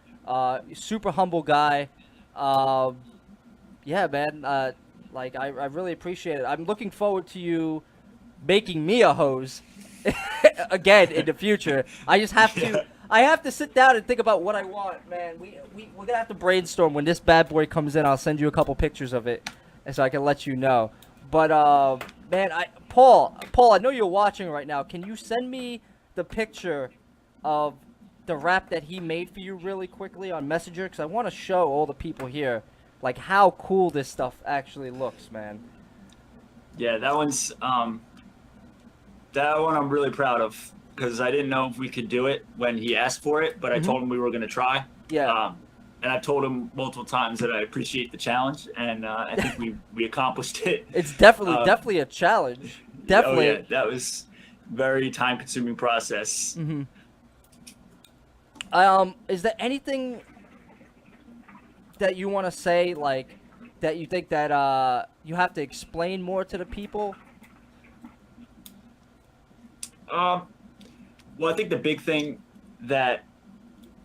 Super humble guy. Yeah, man. Like I really appreciate it. I'm looking forward to you making me a hose again in the future. I just have to. Yeah. I have to sit down and think about what I want, man. We're gonna have to brainstorm when this bad boy comes in. I'll send you a couple pictures of it, and so I can let you know. But man, Paul, I know you're watching right now. Can you send me the picture of the wrap that he made for you really quickly on Messenger? Because I want to show all the people here like how cool this stuff actually looks, man. Yeah, that one I'm really proud of, because I didn't know if we could do it when he asked for it, but I told him we were going to try. Yeah. And I've told him multiple times that I appreciate the challenge, and I think we accomplished it. It's definitely a challenge. Definitely. Oh yeah, that was very time-consuming process. Is there anything that you want to say, like, that you think that you have to explain more to the people? Well, I think the big thing that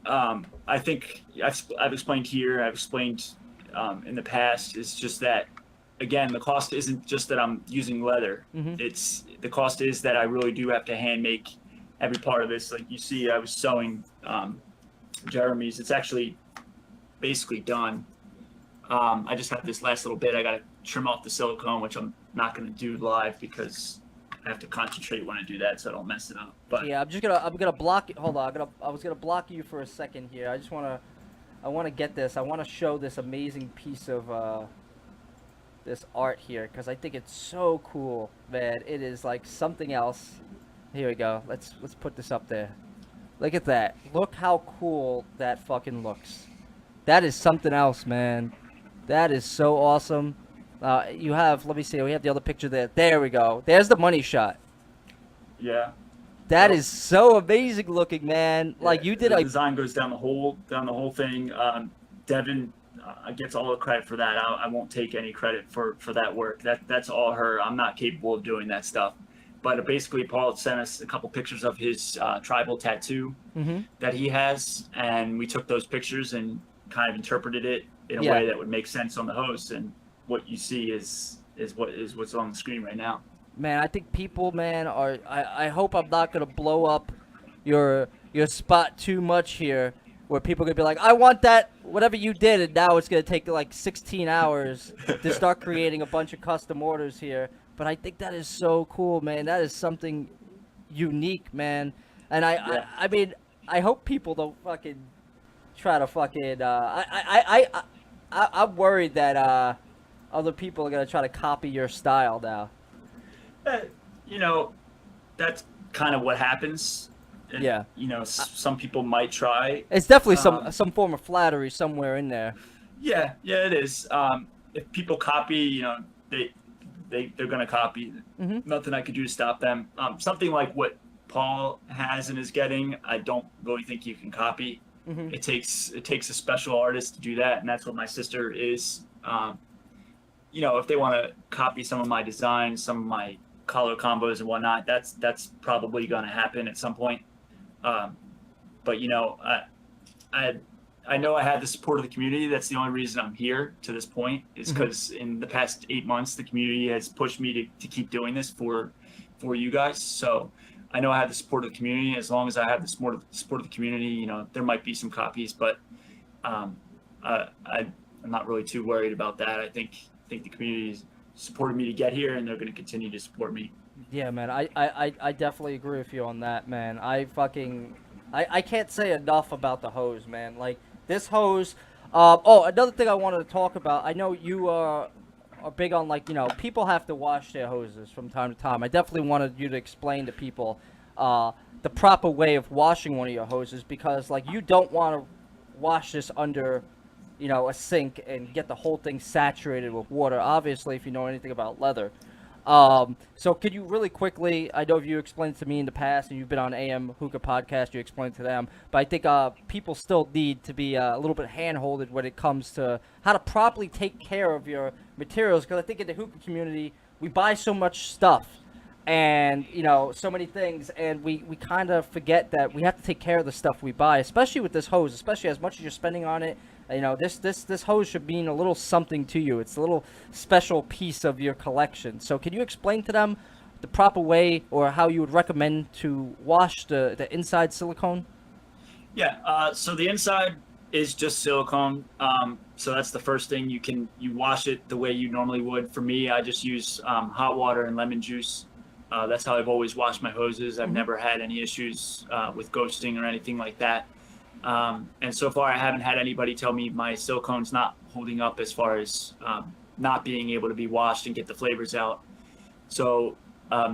I think I've explained here, I've explained in the past, is just that, again, the cost isn't just that I'm using leather. It's the cost is that I really do have to hand make every part of this. Like you see, I was sewing Jeremy's. It's actually basically done. I just have this last little bit. I got to trim off the silicone, which I'm not going to do live because I have to concentrate when I do that so I don't mess it up. But yeah, I'm gonna block it. Hold on, I was gonna block you for a second here. I wanna get this. I wanna show this amazing piece of this art here because I think it's so cool, man. It is like something else. Here we go. Let's put this up there. Look at that. Look how cool that fucking looks. That is something else, man. That is so awesome. You have, let me see, we have the other picture there. There we go. There's the money shot. yeah, That is so amazing looking, man. Like you did the a design goes down the whole thing. Devin gets all the credit for that. I won't take any credit for that work. That's all her. I'm not capable of doing that stuff. But basically, Paul sent us a couple pictures of his tribal tattoo that he has, and we took those pictures and kind of interpreted it in a way that would make sense on the host. And what you see is what's on the screen right now. Man, I think people, man, are. I hope I'm not gonna blow up your spot too much here, where people are gonna be like, I want that, whatever you did, and now it's gonna take like 16 hours to start creating a bunch of custom orders here. But I think that is so cool, man. That is something unique, man. And I mean, I hope people don't fucking try to fucking. I'm worried that other people are gonna try to copy your style now. You know, that's kind of what happens. And, Yeah. You know, some people might try. It's definitely some form of flattery somewhere in there. Yeah, it is. If people copy, you know, they're gonna copy. Nothing I could do to stop them. Something like what Paul has and is getting, I don't really think you can copy. It takes a special artist to do that, and that's what my sister is. You know, if they want to copy some of my designs, some of my color combos and whatnot, that's probably going to happen at some point. But you know, I know I had the support of the community. That's the only reason I'm here to this point, is because in the past 8 months, the community has pushed me to keep doing this for you guys. So I know I have the support of the community. As long as I have the support of the community, you know, there might be some copies, but I'm not really too worried about that. I think the community supported me to get here, and they're going to continue to support me. Yeah, man. I definitely agree with you on that, man. I can't say enough about the hose, man. Like this hose. Another thing I wanted to talk about. I know you are big on, like, you know, people have to wash their hoses from time to time. I definitely wanted you to explain to people the proper way of washing one of your hoses, because like you don't want to wash this under, you know, a sink and get the whole thing saturated with water, obviously, if you know anything about leather. So could you really quickly, I know you explained to me in the past, and you've been on AM Hookah Podcast, you explained to them, but I think people still need to be a little bit hand-holded when it comes to how to properly take care of your materials, because I think in the hookah community, we buy so much stuff, and so many things, and we kind of forget that we have to take care of the stuff we buy, especially with this hose, especially as much as you're spending on it. This hose should mean a little something to you. It's a little special piece of your collection. So can you explain to them the proper way or how you would recommend to wash the inside silicone? Yeah, so the inside is just silicone. So that's the first thing. You wash it the way you normally would. For me, I just use hot water and lemon juice. That's how I've always washed my hoses. I've never had any issues with ghosting or anything like that. And so far, I haven't had anybody tell me my silicone's not holding up as far as not being able to be washed and get the flavors out. So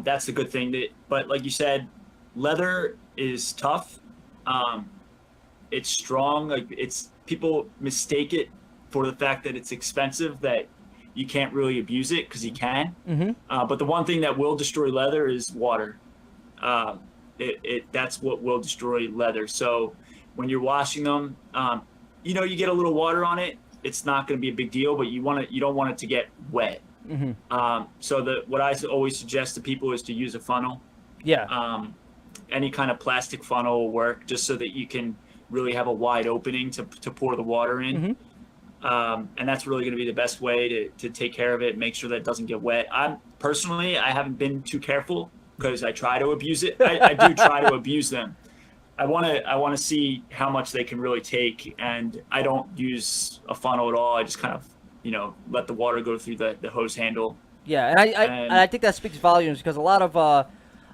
that's the good thing. But like you said, leather is tough. It's strong. Like people mistake it for the fact that it's expensive, that you can't really abuse it, because you can. But the one thing that will destroy leather is water. That's what will destroy leather. So when you're washing them, you get a little water on it. It's not going to be a big deal, but you don't want it to get wet. So what I always suggest to people is to use a funnel. Yeah. Any kind of plastic funnel will work, just so that you can really have a wide opening to pour the water in. And that's really going to be the best way to take care of it, make sure that it doesn't get wet. I haven't been too careful, because I try to abuse it. I do try to abuse them. I want to see how much they can really take, and I don't use a funnel at all. I just kind of let the water go through the hose handle. Yeah, and I think that speaks volumes, because a lot of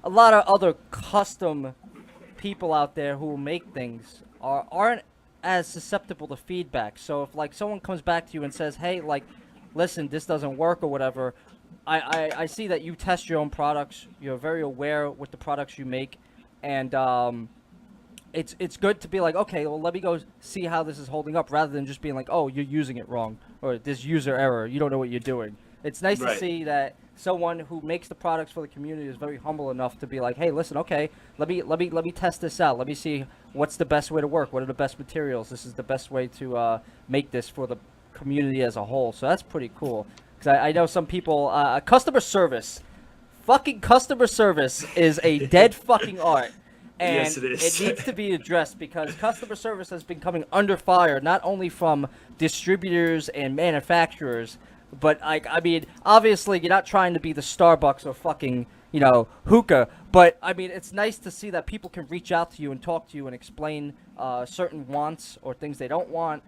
other custom people out there who make things aren't as susceptible to feedback. So if like someone comes back to you and says, hey, like, listen, this doesn't work or whatever, I see that you test your own products. You're very aware with the products you make, and it's good to be like, okay, well, let me go see how this is holding up, rather than just being like, oh, you're using it wrong, or this user error, you don't know what you're doing. It's nice to see that someone who makes the products for the community is very humble enough to be like, hey, listen, okay, let me test this out. Let me see what's the best way to work. What are the best materials? This is the best way to make this for the community as a whole. So that's pretty cool. Because I know some people, customer service is a dead fucking art. And yes, it is. It needs to be addressed, because customer service has been coming under fire, not only from distributors and manufacturers, but obviously you're not trying to be the Starbucks or fucking, hookah. But it's nice to see that people can reach out to you and talk to you and explain certain wants or things they don't want,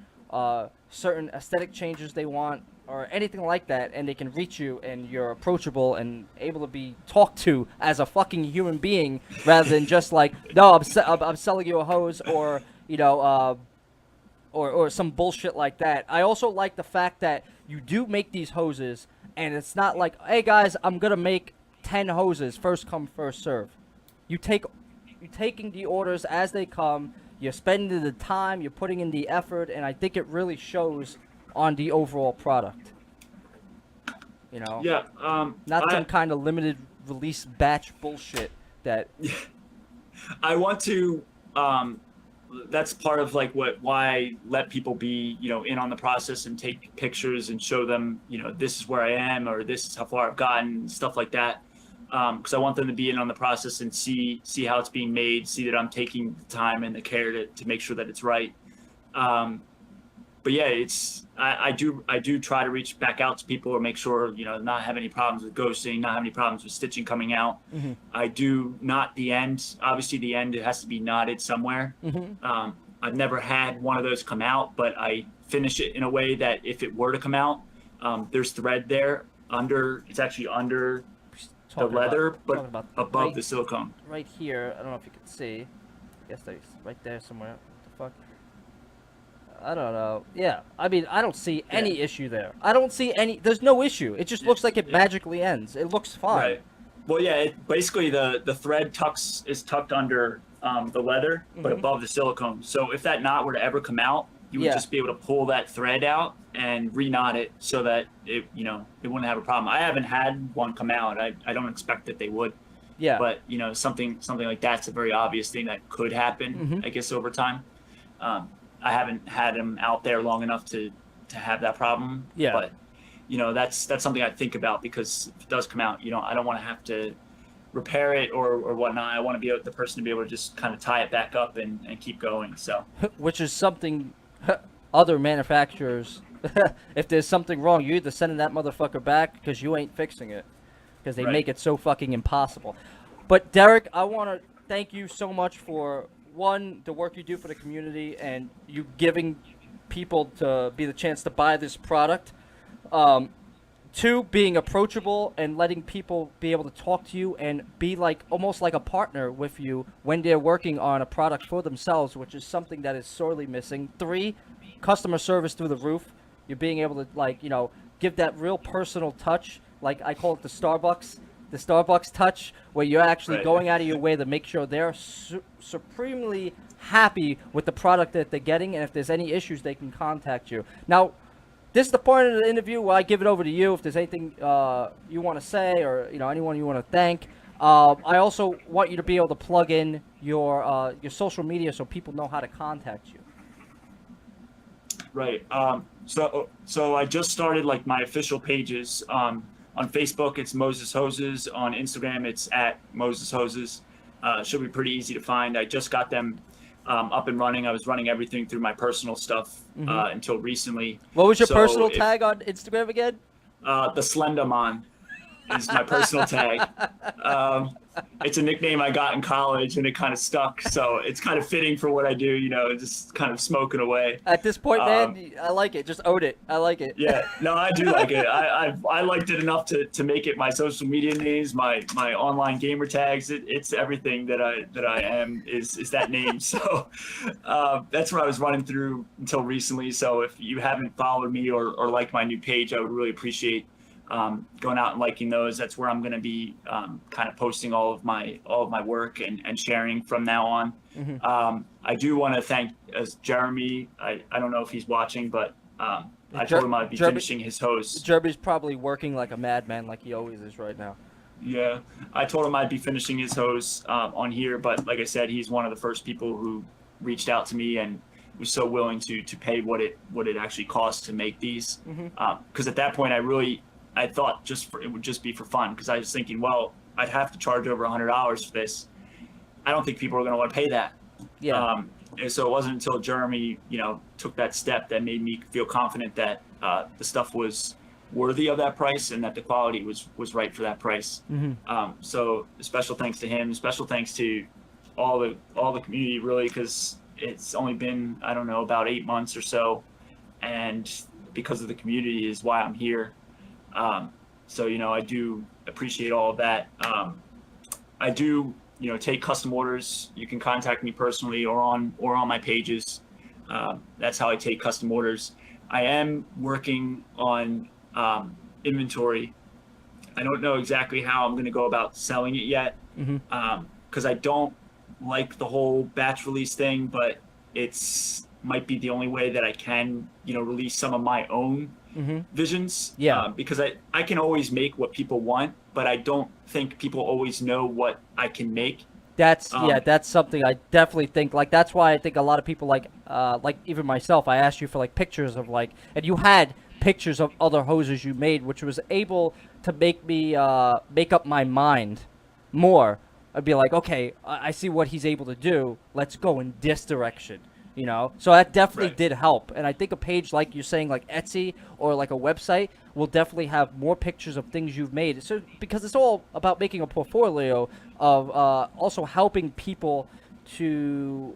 certain aesthetic changes they want, or anything like that, and they can reach you, and you're approachable and able to be talked to as a fucking human being, rather than just like, no, I'm selling you a hose, or or some bullshit like that. I also like the fact that you do make these hoses, and it's not like, hey guys, I'm gonna make 10 hoses, first come, first serve. You're taking the orders as they come. You're spending the time. You're putting in the effort, and I think it really shows on the overall product. Yeah. Not some kind of limited release batch bullshit that. I want to. That's part of why I let people be in on the process and take pictures and show them this is where I am, or this is how far I've gotten, stuff like that. Because I want them to be in on the process and see how it's being made, see that I'm taking the time and the care to make sure that it's right. But yeah, I do try to reach back out to people or make sure not have any problems with ghosting, not have any problems with stitching coming out. I do knot the end. Obviously, the end, it has to be knotted somewhere. I've never had one of those come out, but I finish it in a way that if it were to come out, there's thread there under. It's actually under the leather, but above the silicone. Right here, I don't know if you can see. I guess that's right there somewhere. What the fuck? I don't know. Yeah, I don't see any issue there. I don't see any. There's no issue. It just looks like it magically ends. It looks fine. Right. Well, yeah. Basically, the thread is tucked under the leather, but above the silicone. So if that knot were to ever come out, you would just be able to pull that thread out and re-knot it so that it wouldn't have a problem. I haven't had one come out. I don't expect that they would. Yeah. But something like that's a very obvious thing that could happen. I guess over time. I haven't had them out there long enough to have that problem. Yeah. But that's something I think about, because if it does come out, I don't want to have to repair it or whatnot. I want to be the person to be able to just kind of tie it back up and keep going. So, which is something other manufacturers, if there's something wrong, you're either sending that motherfucker back because you ain't fixing it, because they make it so fucking impossible. But Derek, I want to thank you so much for, one, the work you do for the community and you giving people to be the chance to buy this product. Two, being approachable and letting people be able to talk to you and be like almost like a partner with you when they're working on a product for themselves, which is something that is sorely missing. Three, customer service through the roof. You're being able to, like, you know, give that real personal touch, like I call it the Starbucks touch, where you're actually going out of your way to make sure they're supremely happy with the product that they're getting, and if there's any issues, they can contact you. Now, this is the point of the interview where I give it over to you if there's anything you want to say, or, you know, anyone you want to thank. I also want you to be able to plug in your social media so people know how to contact you. Right. So I just started like my official pages. On Facebook, it's Moses Hoses. On Instagram, it's at Moses Hoses. Should be pretty easy to find. I just got them up and running. I was running everything through my personal stuff until recently. What was your personal tag on Instagram again? The Slenderman is my personal tag. It's a nickname I got in college, and it kind of stuck. So it's kind of fitting for what I do, you know, just kind of smoking away. At this point, man, I like it. Just own it. I like it. Yeah, no, I do like it. I liked it enough to make it my social media names, my online gamer tags. It's everything that I am is that name. So that's what I was running through until recently. So if you haven't followed me or liked my new page, I would really appreciate going out and liking those. That's where I'm going to be kind of posting all of my work and sharing from now on. I do want to thank Jeremy. I don't know if he's watching, but I told him I'd be finishing his hose. Jeremy's probably working like a madman, like he always is right now. Yeah, I told him I'd be finishing his hose on here, but like I said, he's one of the first people who reached out to me and was so willing to pay what it actually costs to make these. Because at that point, I thought it would just be for fun, because I was thinking, well, I'd have to charge over $100 for this. I don't think people are going to want to pay that. Yeah. And so it wasn't until Jeremy, you know, took that step that made me feel confident that the stuff was worthy of that price and that the quality was right for that price. So special thanks to him. Special thanks to all the community, really, because it's only been, I don't know, about 8 months or so, and because of the community is why I'm here. So, you know, I do appreciate all of that. I do, you know, take custom orders. You can contact me personally or on my pages. That's how I take custom orders. I am working on inventory. I don't know exactly how I'm going to go about selling it yet, because I don't like the whole batch release thing, but might be the only way that I can, you know, release some of my own visions. Because I can always make what people want, but I don't think people always know what I can make. That's something I definitely think, like, that's why I think a lot of people, like even myself, I asked you for like pictures of, like, and you had pictures of other hoses you made, which was able to make me make up my mind more. I'd be like, okay, I see what he's able to do. Let's go in this direction. You know, so that definitely did help. And I think a page like you're saying, like Etsy or like a website, will definitely have more pictures of things you've made. So because it's all about making a portfolio of also helping people to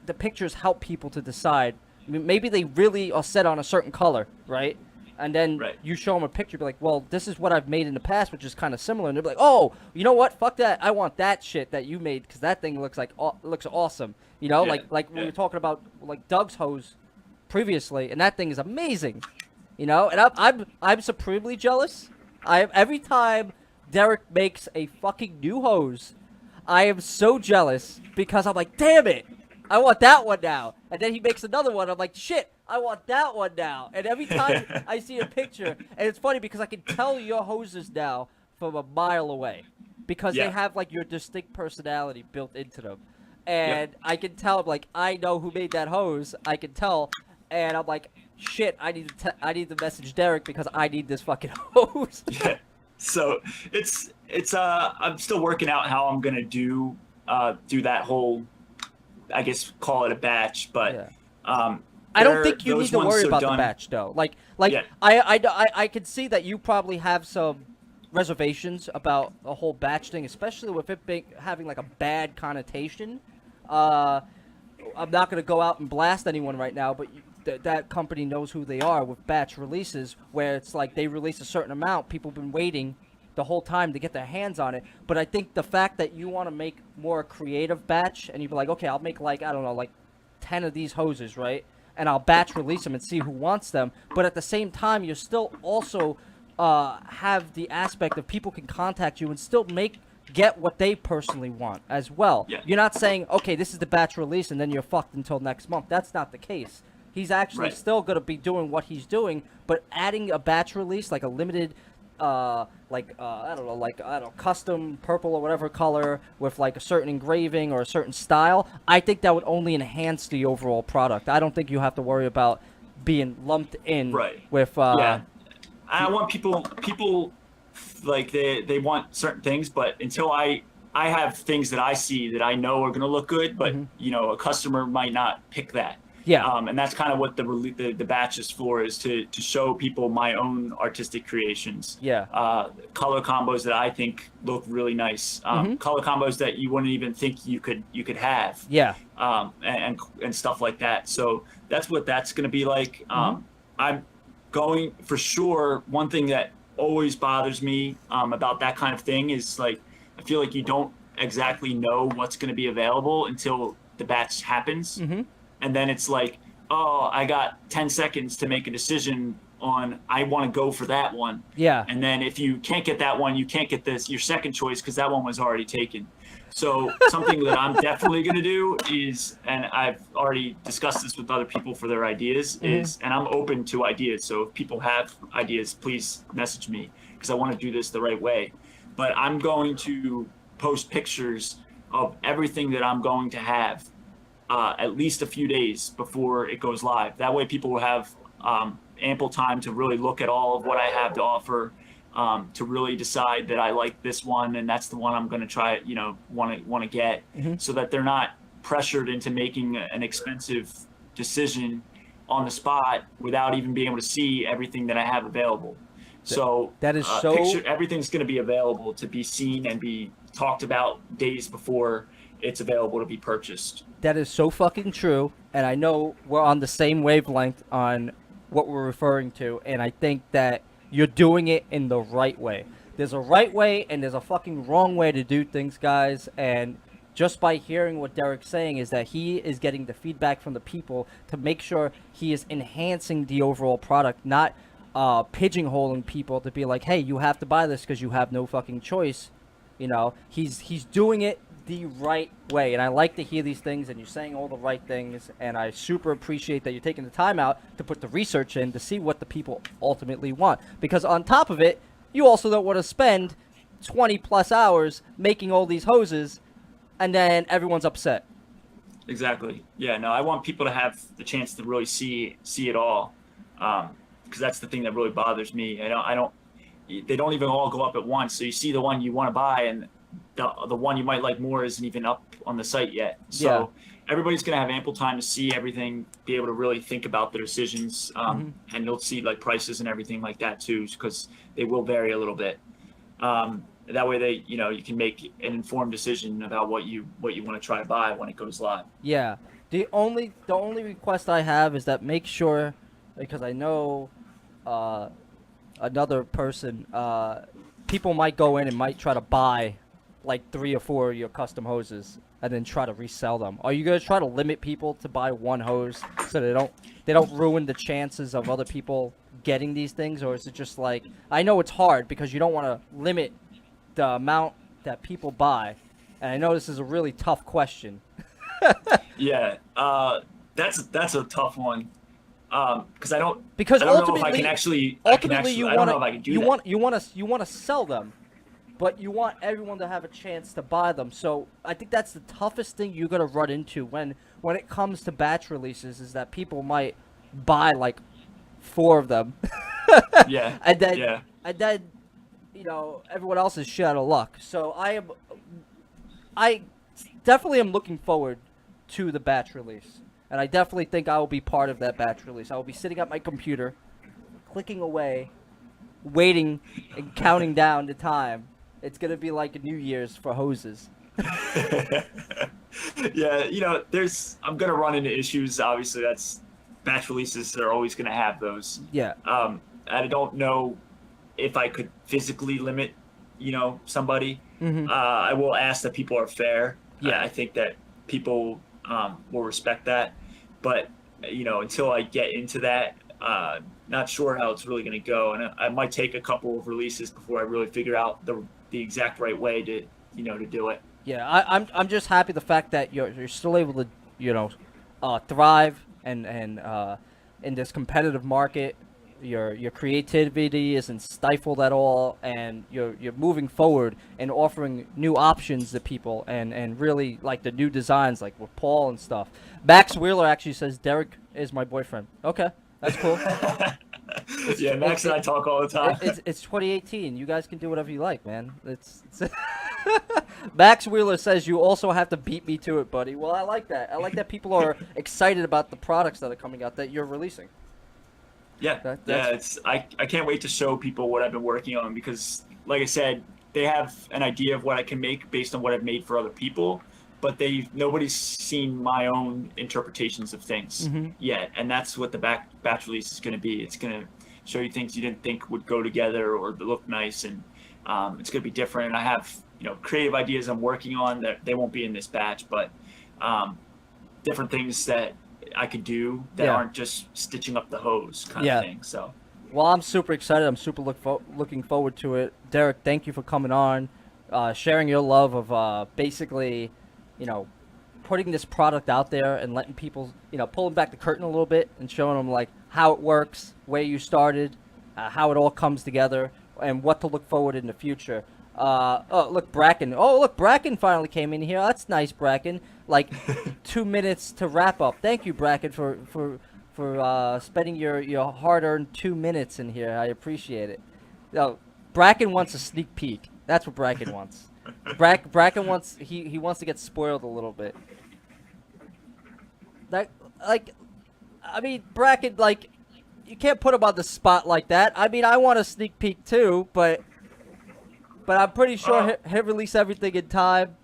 the pictures help people to decide. I mean, maybe they really are set on a certain color, right? And then you show them a picture, be like, well, this is what I've made in the past, which is kind of similar. And they're like, oh, you know what? Fuck that. I want that shit that you made, because that thing looks awesome. You know, like we were talking about, like Doug's hose previously, and that thing is amazing. You know, and I'm supremely jealous. Every time Derek makes a fucking new hose, I am so jealous, because I'm like, damn it, I want that one now. And then he makes another one. I'm like, shit, I want that one now. And every time I see a picture, and it's funny because I can tell your hoses now from a mile away, because they have like your distinct personality built into them. And I can tell, like, I know who made that hose. I can tell, and I'm like, shit, I need to message Derek, because I need this fucking hose. So it's I'm still working out how I'm gonna do that whole, I guess, call it a batch, but Yeah. I don't think you need to worry about the batch though. Like Yeah. I could see that you probably have some reservations about the whole batch thing, especially with it having like a bad connotation. I'm not going to go out and blast anyone right now, but that company knows who they are with batch releases, where it's like they release a certain amount, people have been waiting the whole time to get their hands on it. But I think the fact that you want to make more creative batch, and you'd be like, okay, I'll make like, I don't know, like 10 of these hoses, right? And I'll batch release them and see who wants them. But at the same time, you still also have the aspect of people can contact you and still get what they personally want as well. Yeah. You're not saying, okay, this is the batch release and then you're fucked until next month. That's not the case. He's actually still going to be doing what he's doing, but adding a batch release, like a limited, I don't know, custom purple or whatever color with like a certain engraving or a certain style, I think that would only enhance the overall product. I don't think you have to worry about being lumped in with... yeah. I want people like they want certain things, but until I have things that I see that I know are going to look good, but you know, a customer might not pick that. Yeah. And that's kind of what the batch is for, is to show people my own artistic creations. Yeah. Color combos that I think look really nice. Color combos that you wouldn't even think you could have. Yeah. And stuff like that. So that's what that's going to be like. I'm going for sure. One thing that always bothers me about that kind of thing is like, I feel like you don't exactly know what's going to be available until the batch happens. And then it's like, oh, I got 10 seconds to make a decision on, I want to go for that one. Yeah. And then if you can't get that one, you can't get your second choice because that one was already taken. So something that I'm definitely going to do is, and I've already discussed this with other people for their ideas, is, and I'm open to ideas. So if people have ideas, please message me because I want to do this the right way. But I'm going to post pictures of everything that I'm going to have at least a few days before it goes live. That way people will have ample time to really look at all of what I have to offer, to really decide that I like this one and that's the one I'm going to try, you know, want to get, so that they're not pressured into making an expensive decision on the spot without even being able to see everything that I have available. So that is everything's going to be available to be seen and be talked about days before it's available to be purchased. That is so fucking true, and I know we're on the same wavelength on what we're referring to, and I think that you're doing it in the right way. There's a right way and there's a fucking wrong way to do things, guys, and just by hearing what Derek's saying is that he is getting the feedback from the people to make sure he is enhancing the overall product, not pigeonholing people to be like, hey, you have to buy this because you have no fucking choice. You know, he's doing it the right way, and I like to hear these things, and you're saying all the right things, and I super appreciate that you're taking the time out to put the research in to see what the people ultimately want, because on top of it, you also don't want to spend 20 plus hours making all these hoses and then everyone's upset. Exactly. Yeah, no, I want people to have the chance to really see it all, because that's the thing that really bothers me. They don't even all go up at once, so you see the one you want to buy and the one you might like more isn't even up on the site yet. So everybody's going to have ample time to see everything, be able to really think about their decisions, and you'll see like prices and everything like that too, because they will vary a little bit. That way you can make an informed decision about what you want to try to buy when it goes live. Yeah. The only request I have is that make sure, because I know another person, people might go in and might try to buy like 3 or 4 of your custom hoses and then try to resell them. Are you going to try to limit people to buy one hose so they don't ruin the chances of other people getting these things? Or is it just like, I know it's hard because you don't want to limit the amount that people buy, and I know this is a really tough question. Yeah, that's a tough one. Because I don't know if I can actually. I don't know if I can do that. You want to sell them, but you want everyone to have a chance to buy them. So I think that's the toughest thing you're gonna run into when it comes to batch releases, is that people might buy like 4 of them. Yeah. And then you know, everyone else is shit out of luck. So I definitely am looking forward to the batch release, and I definitely think I will be part of that batch release. I will be sitting at my computer, clicking away, waiting and counting down the time. It's gonna be like New Year's for hoses. Yeah, you know, I'm gonna run into issues. Obviously, that's batch releases. They're always gonna have those. Yeah. I don't know if I could physically limit, you know, somebody. I will ask that people are fair. Yeah. I think that people will respect that. But, you know, until I get into that, not sure how it's really going to go. And I might take a couple of releases before I really figure out the exact right way to, you know, to do it. Yeah, I'm just happy the fact that you're still able to, you know, thrive and in this competitive market. Your creativity isn't stifled at all, and you're moving forward and offering new options to people, and really like the new designs, like with Paul and stuff. Max Wheeler actually says Derek is my boyfriend. Okay, that's cool. Yeah, Max and I talk all the time. It's 2018. You guys can do whatever you like, man. It's Max Wheeler says you also have to beat me to it, buddy. Well, I like that. I like that people are excited about the products that are coming out that you're releasing. Yeah, I can't wait to show people what I've been working on, because, like I said, they have an idea of what I can make based on what I've made for other people, but nobody's seen my own interpretations of things yet, and that's what the batch release is going to be. It's going to show you things you didn't think would go together or look nice, and it's going to be different. I have, you know, creative ideas I'm working on that they won't be in this batch, but different things that I could do that aren't just stitching up the hose kind of thing. So, well, I'm super excited. I'm super looking forward to it. Derek, thank you for coming on, sharing your love of basically, you know, putting this product out there and letting people, you know, pulling back the curtain a little bit and showing them like how it works, where you started, how it all comes together, and what to look forward in the future. Oh, look, Bracken. Oh, look, Bracken finally came in here. That's nice, Bracken. Like 2 minutes to wrap up. Thank you, Bracken, for spending your hard-earned 2 minutes in here. I appreciate it. Bracken wants a sneak peek. That's what Bracken wants. Bracken wants he wants to get spoiled a little bit. I mean, Bracken, like, you can't put him on the spot like that. I mean, I want a sneak peek too, but I'm pretty sure he'll release everything in time.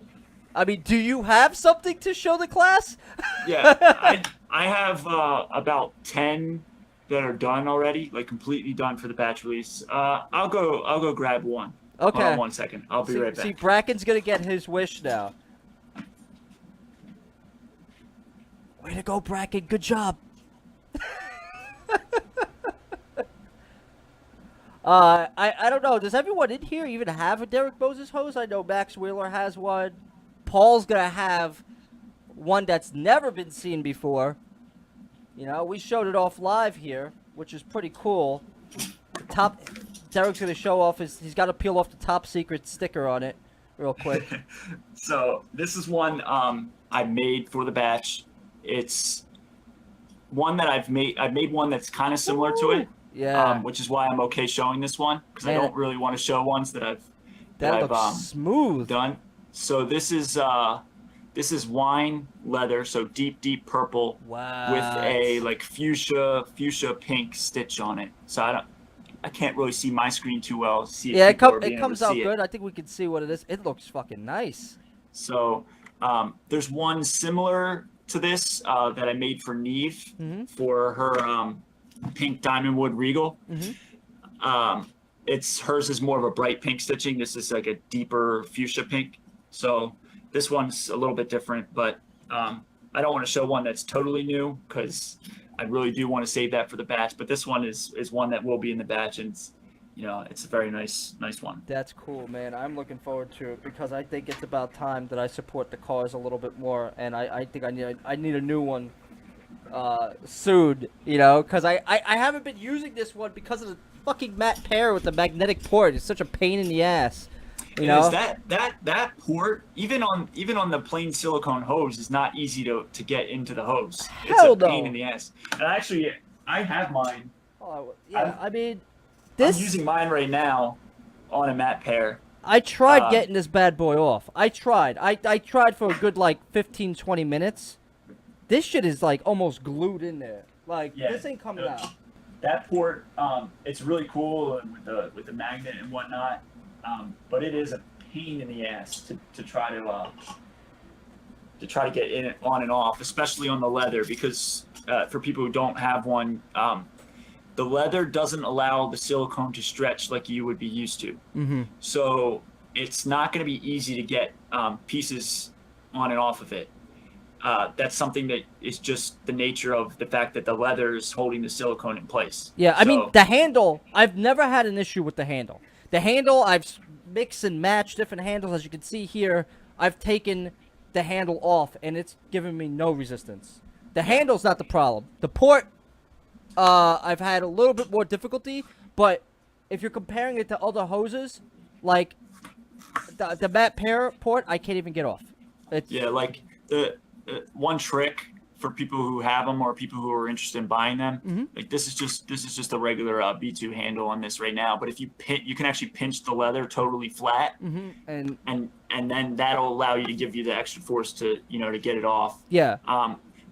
I mean, do you have something to show the class? Yeah, I have about 10 that are done already, like completely done for the batch release. I'll go grab one. Okay. Hold on 1 second. I'll be right back. See, Bracken's gonna get his wish now. Way to go, Bracken. Good job. I don't know. Does everyone in here even have a Derek Moses hose? I know Max Wheeler has one. Paul's gonna have one that's never been seen before. You know, we showed it off live here, which is pretty cool. Derek's gonna show off he's got to peel off the top secret sticker on it, real quick. So this is one I made for the batch. It's one that I've made one that's kind of similar to it. Yeah. Which is why I'm okay showing this one, because I don't really want to show ones that I've smooth done. So this is wine leather, so deep purple with a like fuchsia pink stitch on it. So I can't really see my screen too well. It comes out good. I think we can see what it is. It looks fucking nice. So there's one similar to this that I made for Neve for her pink diamond wood regal. Hers is more of a bright pink stitching. This is like a deeper fuchsia pink. So this one's a little bit different, but I don't want to show one that's totally new, because I really do want to save that for the batch. But this one is one that will be in the batch, and it's a very nice one. That's cool, man. I'm looking forward to it, because I think it's about time that I support the cause a little bit more, and I think I need a new one soon, because I haven't been using this one because of the fucking matte pair with the magnetic port. It's such a pain in the ass. Is that port, even on the plain silicone hose, is not easy to get into the hose. It's a pain in the ass. And actually, I have mine. Oh yeah, I'm using mine right now, on a mat pair. I tried getting this bad boy off. I tried. I tried for a good like 15, 20 minutes. This shit is like almost glued in there. Like this ain't coming out. That port, it's really cool with the magnet and whatnot, but it is a pain in the ass to try to get in it on and off, especially on the leather, because for people who don't have one, the leather doesn't allow the silicone to stretch like you would be used to. Mm-hmm. So it's not going to be easy to get pieces on and off of it. That's something that is just the nature of the fact that the leather is holding the silicone in place. Yeah, I mean, the handle, I've never had an issue with the handle. The handle, I've mixed and matched different handles. As you can see here, I've taken the handle off, and it's giving me no resistance. The handle's not the problem. The port, I've had a little bit more difficulty, but if you're comparing it to other hoses, like the matte pair port, I can't even get off. Yeah, like the one trick for people who have them or people who are interested in buying them, like this is just a regular B2 handle on this right now. But if you can actually pinch the leather totally flat, and then that'll allow you to give you the extra force to to get it off. Yeah.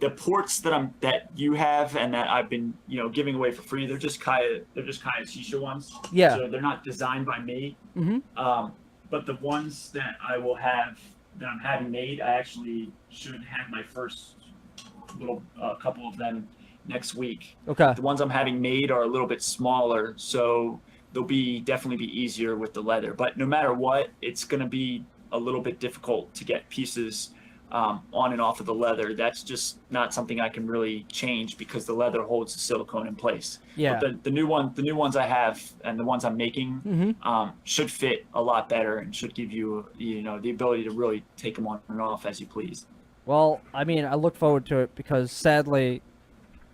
The ports that you have and that I've been giving away for free, they're just kind of HOSES ones. Yeah. So they're not designed by me. But the ones that I'm having made, I actually should have my first little couple of them next week. Okay. The ones I'm having made are a little bit smaller, so they'll definitely be easier with the leather. But no matter what, it's going to be a little bit difficult to get pieces on and off of the leather. That's just not something I can really change because the leather holds the silicone in place. Yeah. But the new ones I have and the ones I'm making should fit a lot better and should give you the ability to really take them on and off as you please. Well, I mean, I look forward to it because sadly,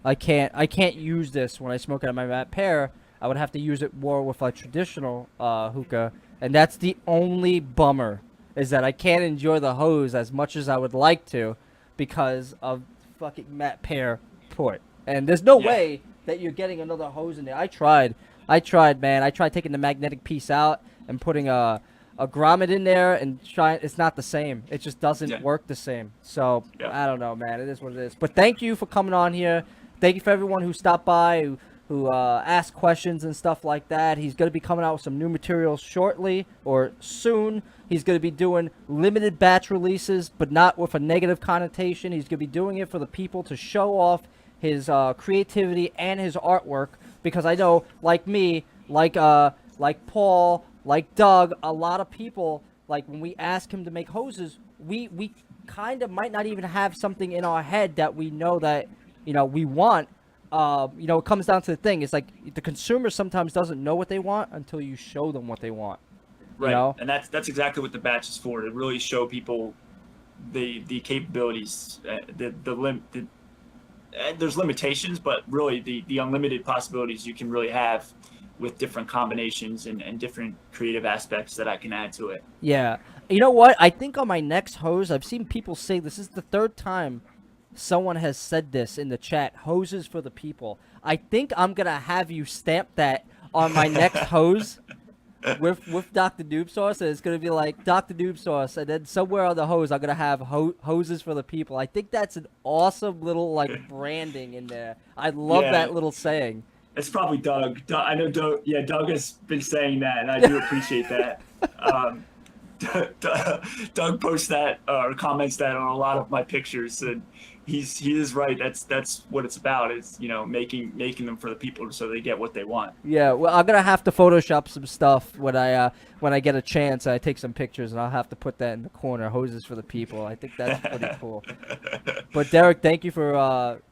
I can't use this when I smoke out of my matte pair. I would have to use it more with like traditional hookah, and that's the only bummer. Is that I can't enjoy the hose as much as I would like to because of fucking matte pair port. And there's no way that you're getting another hose in there. I tried, man. I tried taking the magnetic piece out and putting a grommet in there and trying. It's not the same. It just doesn't work the same. So I don't know, man. It is what it is. But thank you for coming on here. Thank you for everyone who stopped by, who asked questions and stuff like that. He's going to be coming out with some new materials shortly or soon. He's going to be doing limited batch releases, but not with a negative connotation. He's going to be doing it for the people to show off his creativity and his artwork. Because I know, like me, like Paul, like Doug, a lot of people, like when we ask him to make hoses, we kind of might not even have something in our head that we know that we want. It comes down to the thing. It's like the consumer sometimes doesn't know what they want until you show them what they want. Right, and that's exactly what the batch is for, to really show people the capabilities. There's limitations, but really the unlimited possibilities you can really have with different combinations and different creative aspects that I can add to it. Yeah. You know what? I think on my next hose, I've seen people say this is the third time someone has said this in the chat, hoses for the people. I think I'm going to have you stamp that on my next hose. With Dr. Noob Sauce, and it's gonna be like Dr. Noob Sauce, and then somewhere on the hose I'm gonna have hoses for the people. I think that's an awesome little like branding in there. I love that little saying. It's probably Doug. I know Doug. Yeah, Doug has been saying that, and I do appreciate that. Doug posts that or comments that on a lot of my pictures, and he is right. That's what it's about. Is making them for the people so they get what they want. Yeah, well, I'm gonna have to Photoshop some stuff when I get a chance. I take some pictures and I'll have to put that in the corner. Hoses for the people. I think that's pretty cool. But Derek, thank you for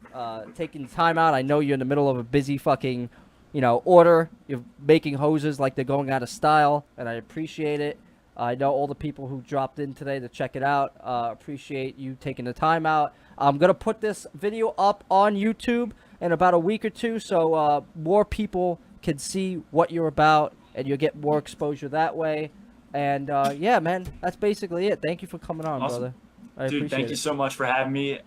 taking time out. I know you're in the middle of a busy fucking order. You're making hoses like they're going out of style, and I appreciate it. I know all the people who dropped in today to check it out. Appreciate you taking the time out. I'm going to put this video up on YouTube in about a week or two so more people can see what you're about and you'll get more exposure that way. And, yeah, man, that's basically it. Thank you for coming on, brother. Dude, thank you so much for having me.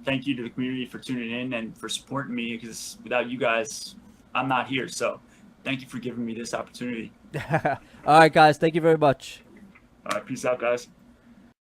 Thank you to the community for tuning in and for supporting me because without you guys, I'm not here. So thank you for giving me this opportunity. All right, guys. Thank you very much. All right, peace out, guys.